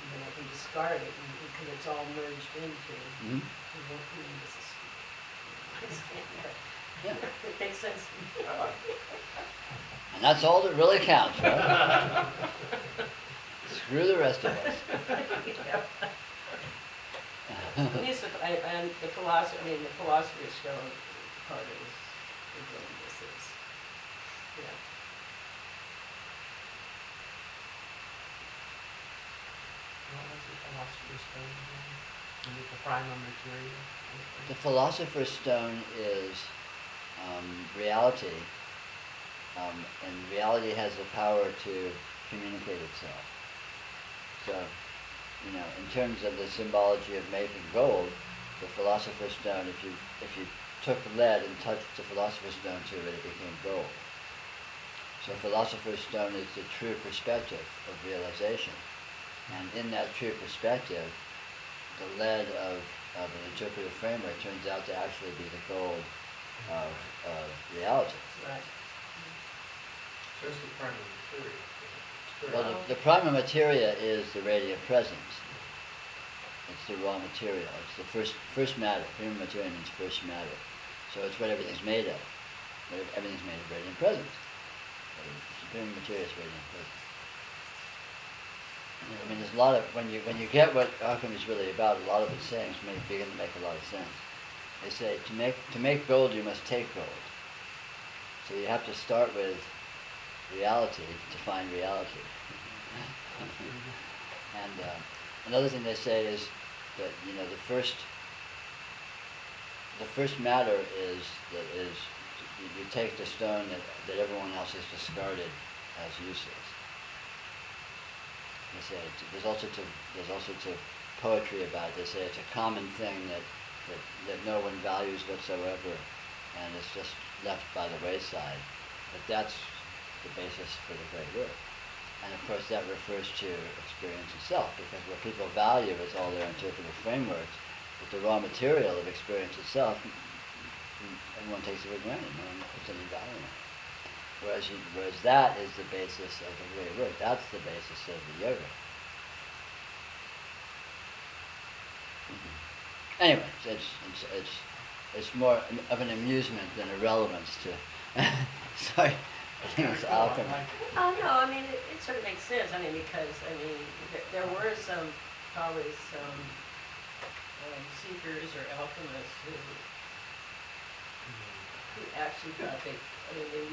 and then I can discard it because it's all merged into. Mhm. This is stupid. Yeah. It makes sense to me. And that's all that really counts, right? Screw the rest of us. At least and the philosopher, I mean, the philosopher's stone part is what this is. Yeah. What was the philosopher's stone again? Is it the prima materia? The Philosopher's Stone is reality, and reality has the power to communicate itself. So, you know, in terms of the symbology of making gold, the Philosopher's Stone, if you took lead and touched the Philosopher's Stone to it, it became gold. So Philosopher's Stone is the true perspective of realization. And in that true perspective, the lead of an interpretive framework turns out to actually be the gold of reality. Right. So it's the primary material. Well, the prima materia is the radiant presence. It's the raw material. It's the first matter. Prima materia means first matter. So it's what everything's made of. Everything's made of radiant presence. Prima materia is radiant presence. I mean, there's a lot of, when you get what alchemy is really about, a lot of its sayings begin to make a lot of sense. They say, to make gold, you must take gold. So you have to start with reality to find reality. And another thing they say is that, you know, the first matter is you take the stone that everyone else has discarded as useless. They say there's all sorts of poetry about it. They say it's a common thing that no one values whatsoever, and it's just left by the wayside. But that's the basis for the great work. And of course that refers to experience itself, because what people value is all their interpretive frameworks, but the raw material of experience itself, everyone takes it for granted, no one puts any value in it. Whereas that is the basis of the great work. That's the basis of the yoga. Anyway, it's more of an amusement than a relevance to. Sorry, I think it's alchemy. Oh, no, I mean, it sort of makes sense. I mean, because, I mean, there were probably some seekers or alchemists who actually thought they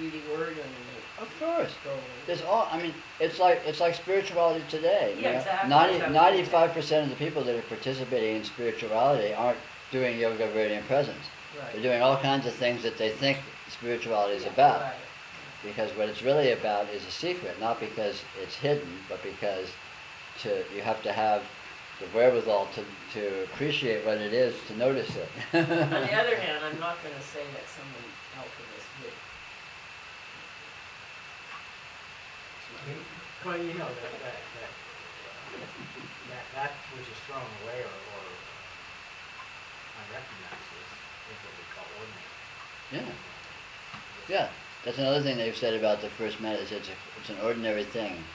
really were going to make. Of course. Gold. There's all. I mean, it's like spirituality today. Yeah, exactly. 95% of the people that are participating in spirituality aren't doing yoga of radiant presence. Right. They're doing all kinds of things that they think spirituality is about. Right. Because what it's really about is a secret, not because it's hidden, but because you have to have the wherewithal to appreciate what it is, to notice it. On the other hand, I'm not going to say that someone alchemist did. Well, you know, that which is thrown away or unrecognized is what we call ordinary. Yeah. That's another thing they've said about the first matter, is it's an ordinary thing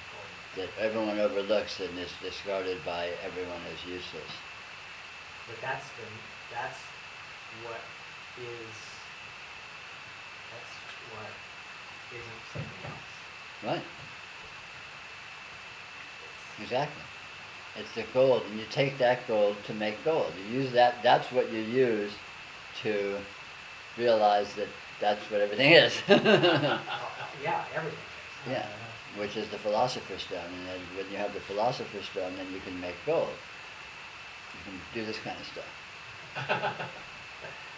that everyone overlooks and is discarded by everyone as useless. But that's what isn't something else. Right. Exactly. It's the gold, and you take that gold to make gold. You use that's what you use to realize that that's what everything is. Yeah, everything is. Yeah, which is the Philosopher's Stone. And then when you have the Philosopher's Stone, then you can make gold. You can do this kind of stuff.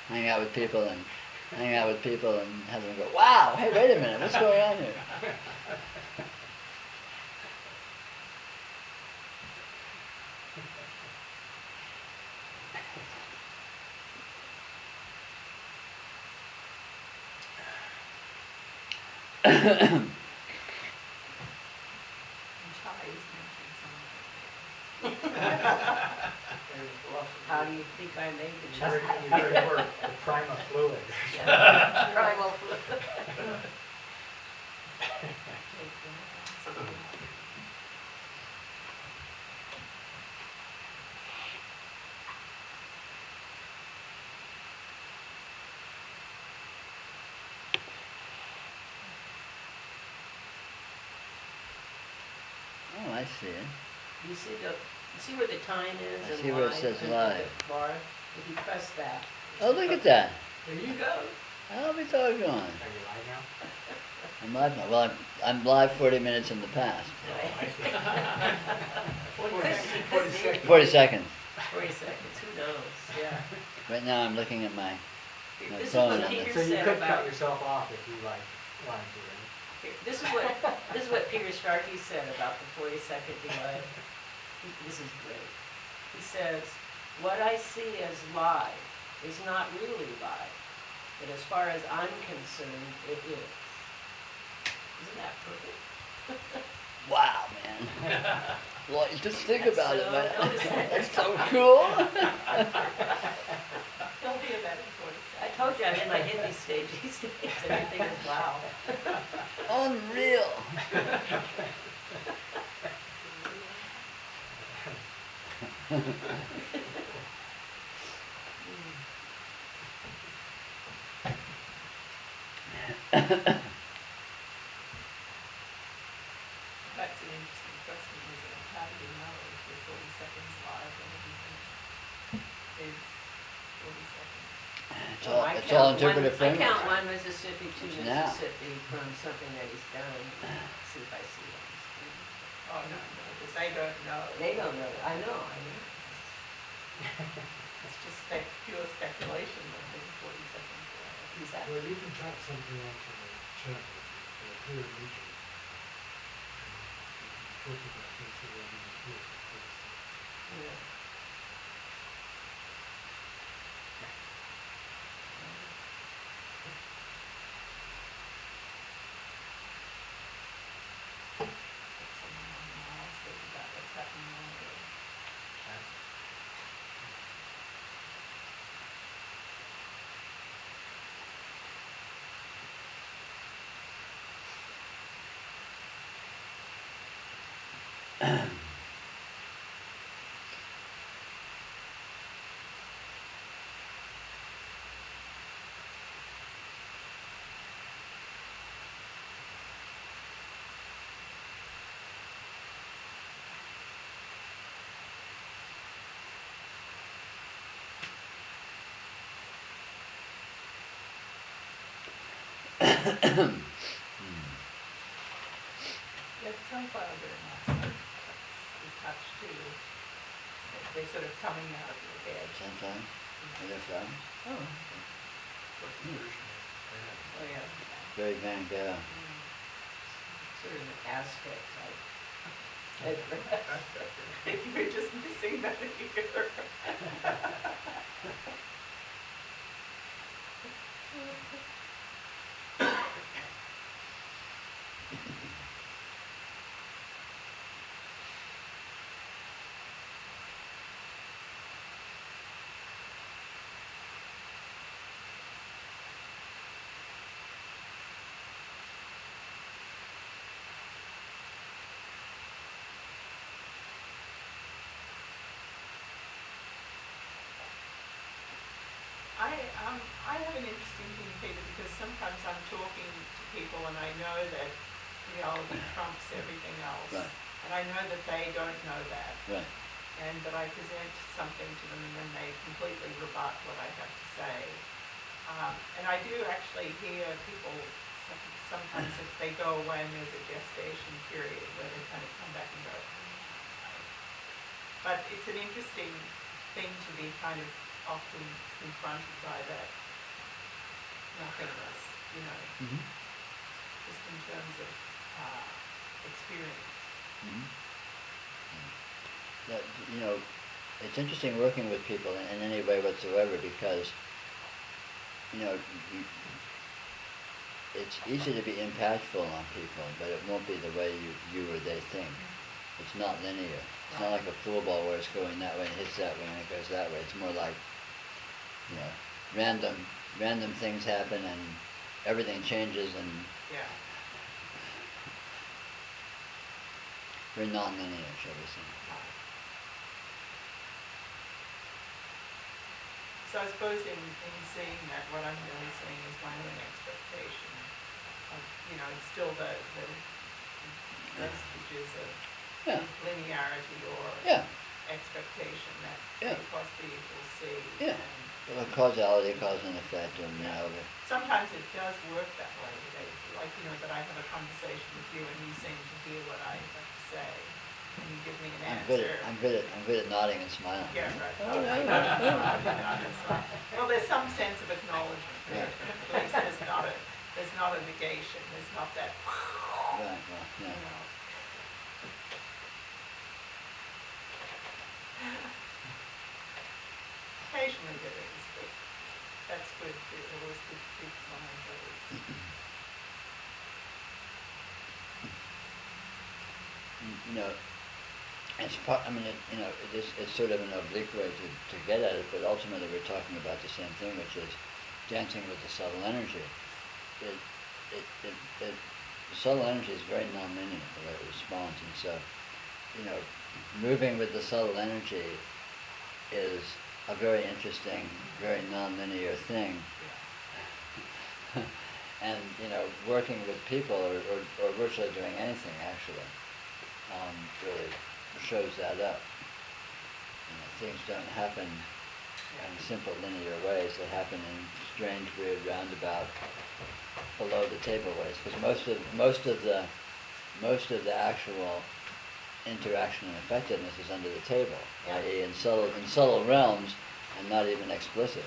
Hang out with people and have them go, wow, hey, wait a minute, what's going on here? And Charlie's mentioned something. How do you think I made the That's chocolate? the very word, the prima fluid. Yeah. Primal fluid. Oh, I see it. You see where the time is I and see where it live says under live. the bar? If you press that. Oh, look at that. There you go. I'll be doggone. Are you live now? I'm live now. Well, I'm live 40 minutes in the past. Oh, I see. Well, 40 seconds. 40 seconds. 40 seconds, who knows, yeah. Right now I'm looking at my This is phone what on Peter So you said could about, cut yourself off if you like wanted to, right? this is what Peter Starkey said about the 40-second delay. This is great. He says, what I see as live is not really live, but as far as I'm concerned, it is. Isn't that perfect? wow, man. Well, just think That's about it, so man. noticeable. That's so cool. Don't hear that in 40 I seconds. told you I'm in my hippie stage these days. Everything is wow. Unreal. That's an interesting question, isn't it? How do you know if you're 40 seconds live and everything is 40 seconds? Oh, I It's all count interpretive one, I framework. count one Mississippi, two Now. Mississippi from something that he's done. See if I see it on the screen. Oh, no, because they don't know. They don't know. I know. It's just pure speculation that there's 40 seconds live. Exactly. Well, you can type something onto the chat here in Egypt. Talk about things that are really important. Yeah. I'll see about what's happening on there. Yeah, sunflower very nice. You touch too. They're sort of coming out of your head. Sometimes. Are there flowers? Oh. Oh, yeah. Very Van Gogh. Sort of an Aztec type. You were just missing that here. I have an interesting thing, Peter, because sometimes I'm talking to people and I know that theology trumps everything else. Right. And I know that they don't know that. Right. And that I present something to them and then they completely rebut what I have to say. And I do actually hear people sometimes if they go away and there's a gestation period where they kind of come back and go. But it's an interesting thing to be kind of often confronted by that nothingness, you know, Mm-hmm. just in terms of experience. Mm-hmm. That, you know, it's interesting working with people in any way whatsoever because, you know, it's easy to be impactful on people, but it won't be the way you or they think. It's not linear. It's not like a pool ball where it's going that way and hits that way and it goes that way. It's more like, random things happen and everything changes and Yeah. we're non-linear, shall we say. So I suppose in seeing that, what I'm really seeing is my own expectation of, it's still the vestiges of Yeah, linearity or yeah, expectation that Yeah. A plus B equals C. Yeah. And well, causality, cause and effect, and sometimes it does work that way, that I have a conversation with you and you seem to hear what I have to say and you give me an answer. I'm good at nodding and smiling. Yeah, right. Oh, yeah, Okay. Well, there's some sense of acknowledgement there. Yeah. At least there's not a negation. There's not that. Right, well, yeah. Occasionally there is, but that's good. It always keeps on our toes. It's part. I mean, it's sort of an oblique way to get at it, but ultimately we're talking about the same thing, which is dancing with the subtle energy. The subtle energy is very non-linear the way it responds, and so, moving with the subtle energy is a very interesting, very non-linear thing. And working with people or virtually doing anything actually really shows that up. Things don't happen in simple linear ways. They happen in strange, weird, roundabout, below the table ways. Because most of the actual interaction and effectiveness is under the table, i.e. in subtle realms and not even explicit.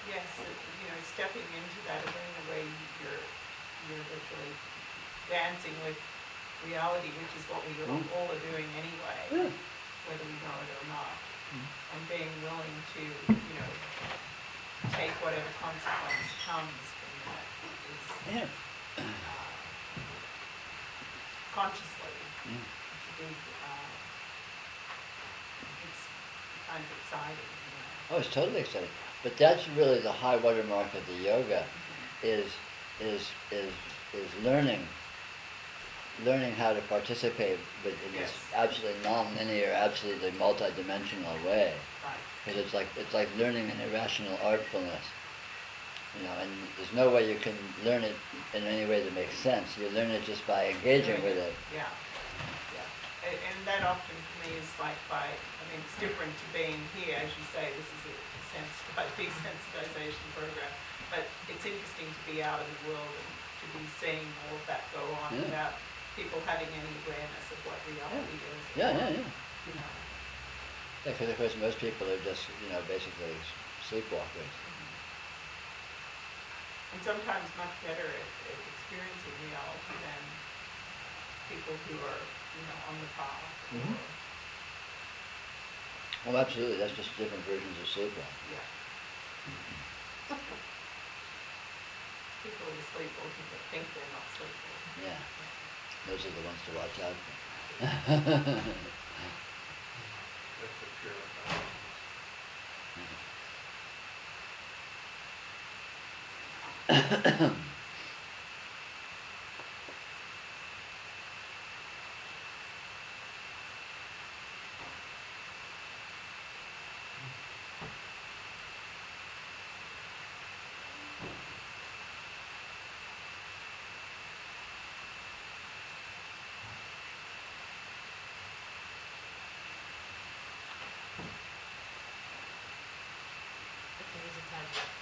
Yes, stepping into that arena where you're literally dancing with reality, which is what we all are doing anyway, whether we know it or not, and being willing to, take whatever consequence comes from that is consciously. It's a big, it's kind of exciting. Oh, it's totally exciting. But that's really the high watermark of the yoga, is learning how to participate in this absolutely non-linear, absolutely multi-dimensional way. Because it's like learning an irrational artfulness, and there's no way you can learn it in any way that makes sense. You learn it just by engaging with it. Yeah. And that often for me is it's different to being here, as you say, this is a desensitization program, but it's interesting to be out in the world and to be seeing all of that go on without people having any awareness of what reality is. Yeah. Because of course most people are just, basically sleepwalkers. And sometimes much better at experiencing reality than people who are, on the path. Well, absolutely. That's just different versions of sleepwalking. Yeah. People who sleepwalking but think they're not sleepwalking. Yeah. Those are the ones to watch out for. That's the pure consciousness.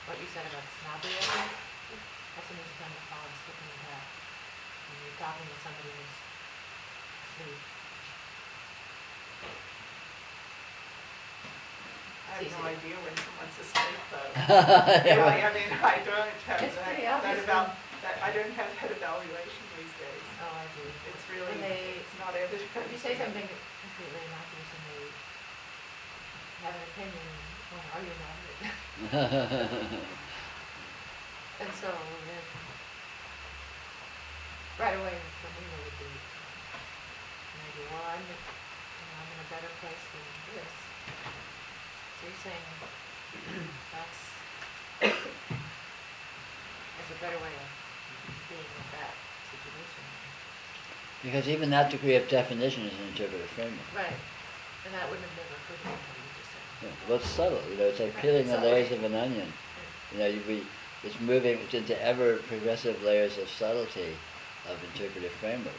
What you said about snobbery, that's an easy time to fall and slip into that. When you're talking to somebody who's asleep. I I have It's no easy. idea when someone's asleep though. Yeah, Really, I mean, I don't have It's pretty that obvious about, that, I don't have that evaluation these days. Oh, I do. It's really, When they, it's not evident. if you say something completely innocuous and they have an opinion, well, are you not it? And so then, right away for me it would be, maybe, well, I'm in a better place than this. So you're saying that's a better way of being in that situation. because even that degree of definition is an interpretive framework. Right, and that wouldn't have never occurred to me until you just said. Yeah, well, it's subtle, it's like Right, peeling the subtle. layers of an onion. It's moving into ever progressive layers of subtlety of interpretive frameworks.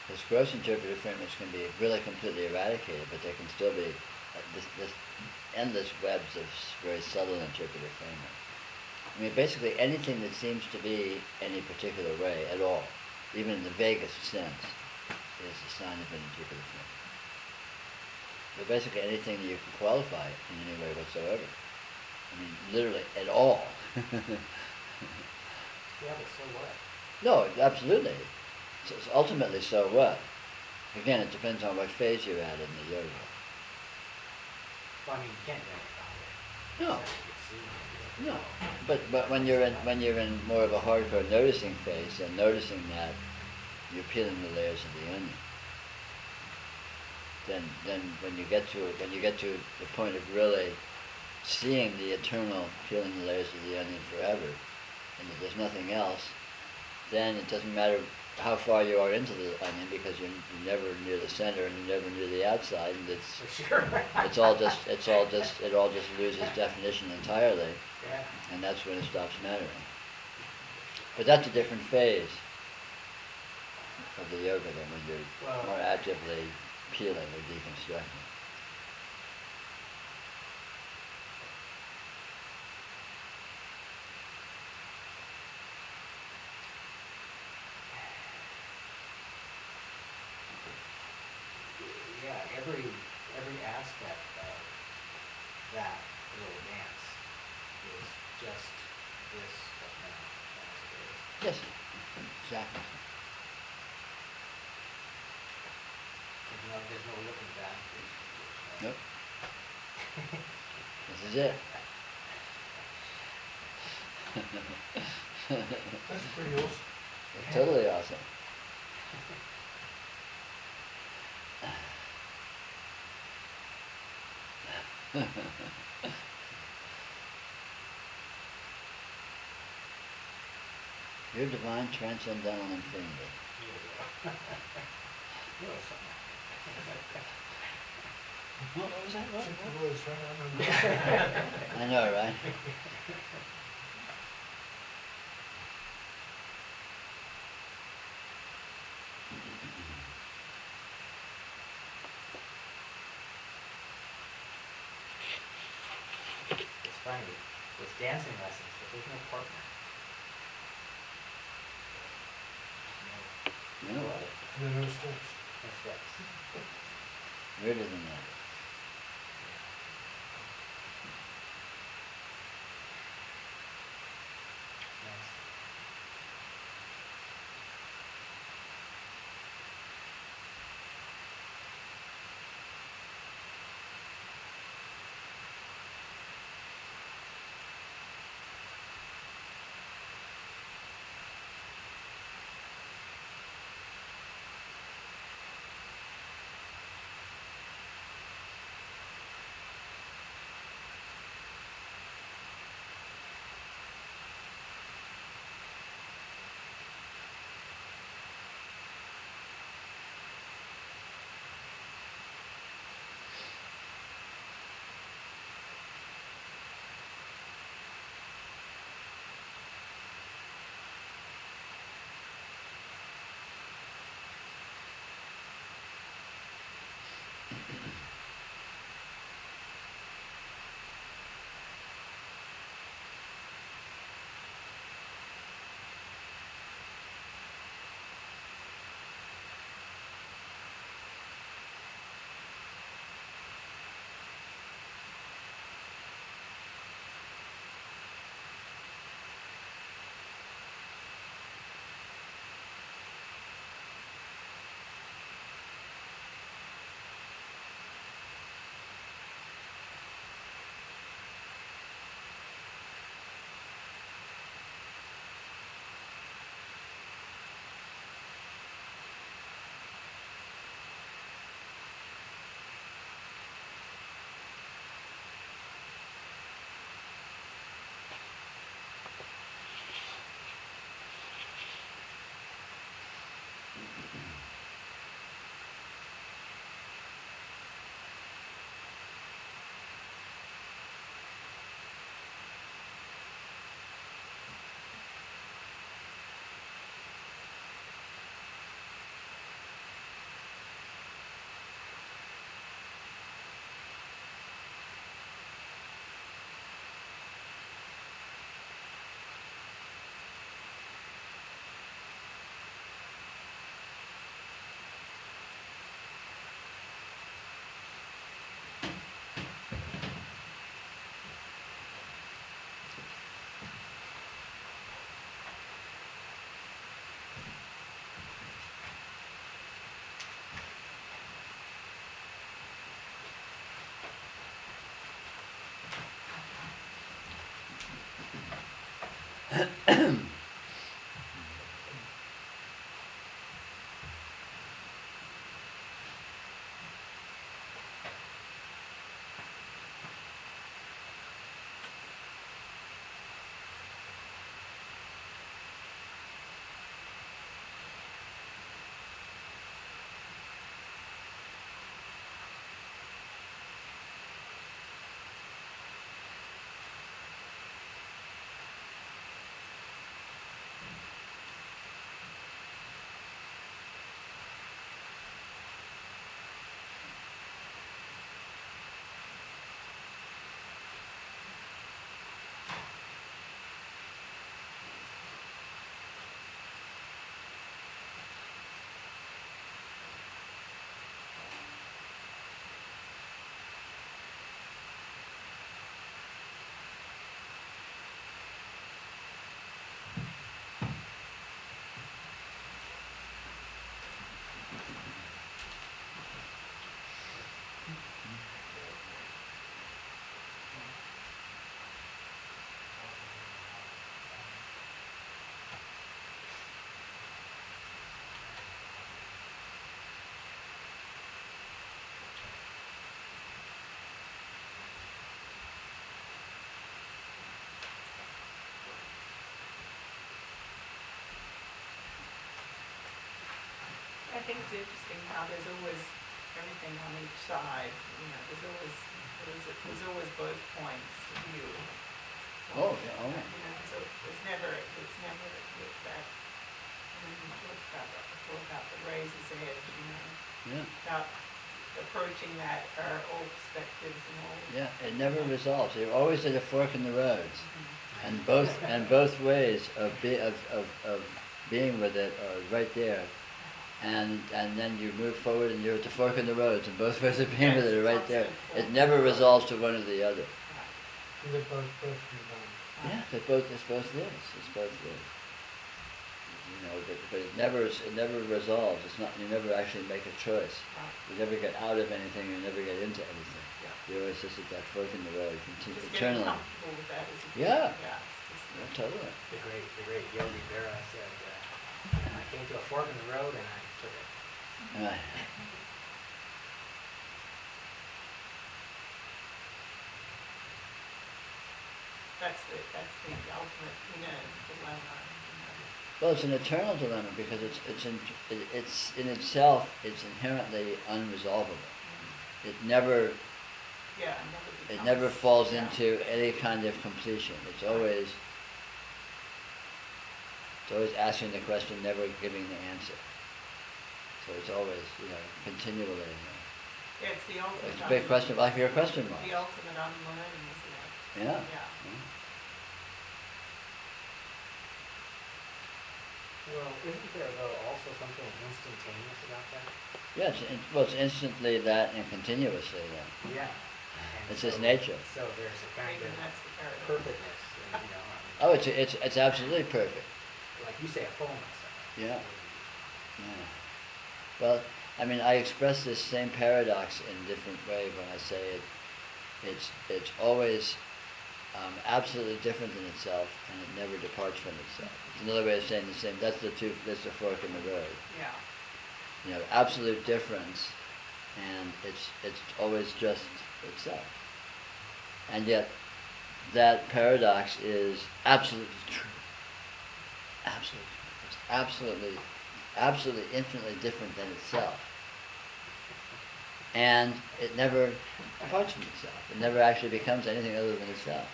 Because gross interpretive frameworks can be really completely eradicated, but there can still be this endless webs of very subtle interpretive frameworks. I mean, basically anything that seems to be any particular way at all, even in the vaguest sense, is a sign of an interpretive framework. But basically anything that you can qualify in any way whatsoever. I mean, literally at all. Yeah, but so what? No, absolutely. So ultimately, so what? Again, it depends on what phase you're at in the yoga. Well, I mean, you can't do it No. that way. So you No, but when you're in more of a hardcore noticing phase, and noticing that you're peeling the layers of the onion, then when you get to the point of really seeing the eternal peeling the layers of the onion forever, and that there's nothing else, then it doesn't matter how far you are into the onion, because you're never near the center and you're never near the outside, and For sure. it all just loses definition entirely, Yeah. and that's when it stops mattering. But that's a different phase of the yoga than when you're Well- more actively peeling or deconstructing. Yeah, every aspect of that little dance is just this right now, as it is. Yes, exactly. There's no looking back. Nope. This is it. That's pretty awesome. It's totally awesome. Your divine transcendental infinity. What was that? Check the words, right? I remember. I know, right? It's funny, it's dancing lessons, but there's no partner. No, There are no steps. No steps. weirder than that. Nice. I think it's interesting how there's always everything on each side, there's always both points of view. Oh, yeah, oh. So it's never that, about the razor's edge, Yeah. about approaching that, all perspectives and all. Yeah, it never resolves. You're always at a fork in the roads, and both ways of being with it are right there, and then you move forward and you're at the fork in the roads, and both ways of being with it are right there. It never resolves to one or the other. They're both perfectly valid. Yeah, it's both this. It's both this. But it never resolves. It's not. You never actually make a choice. You never get out of anything. You never get into anything. You're always just at that fork in the road, Just eternally. getting comfortable with that is a Yeah. just Totally. The great Yogi Berra said, I came to a fork in the road and I took it. Right. That's the ultimate, dilemma. Well, it's an eternal dilemma because it's in itself. It's inherently unresolvable. It never falls into any kind of completion. It's always asking the question, never giving the answer. So it's always, continually. Yeah, it's the ultimate. It's a big question, like your question mark. The ultimate unlearning, isn't it? Yeah. Well, isn't there though also something instantaneous about that? Yeah, it's instantly that and continuously that. Yeah. It's his nature. So there's a kind Maybe of that's the paradox. perfectness, Oh, it's absolutely perfect. like you say, a fullness of it. Yeah. Yeah. Well, I express this same paradox in a different way when I say it's always absolutely different than itself, and it never departs from itself. It's another way of saying the same. That's the fork in the road. Yeah. Absolute difference, and it's always just itself. And yet, that paradox is absolutely true. Absolutely. It's absolutely infinitely different than itself. And it never departs from itself. It never actually becomes anything other than itself.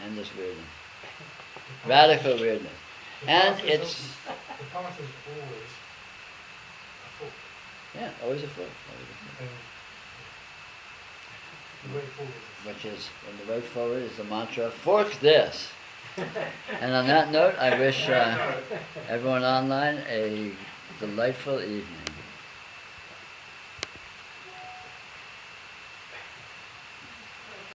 Endless weirdness. Radical weirdness. And The path is always a fork. Yeah, always a fork. And the way forward And the way forward is the mantra, fork this. And on that note, I wish everyone online a delightful evening.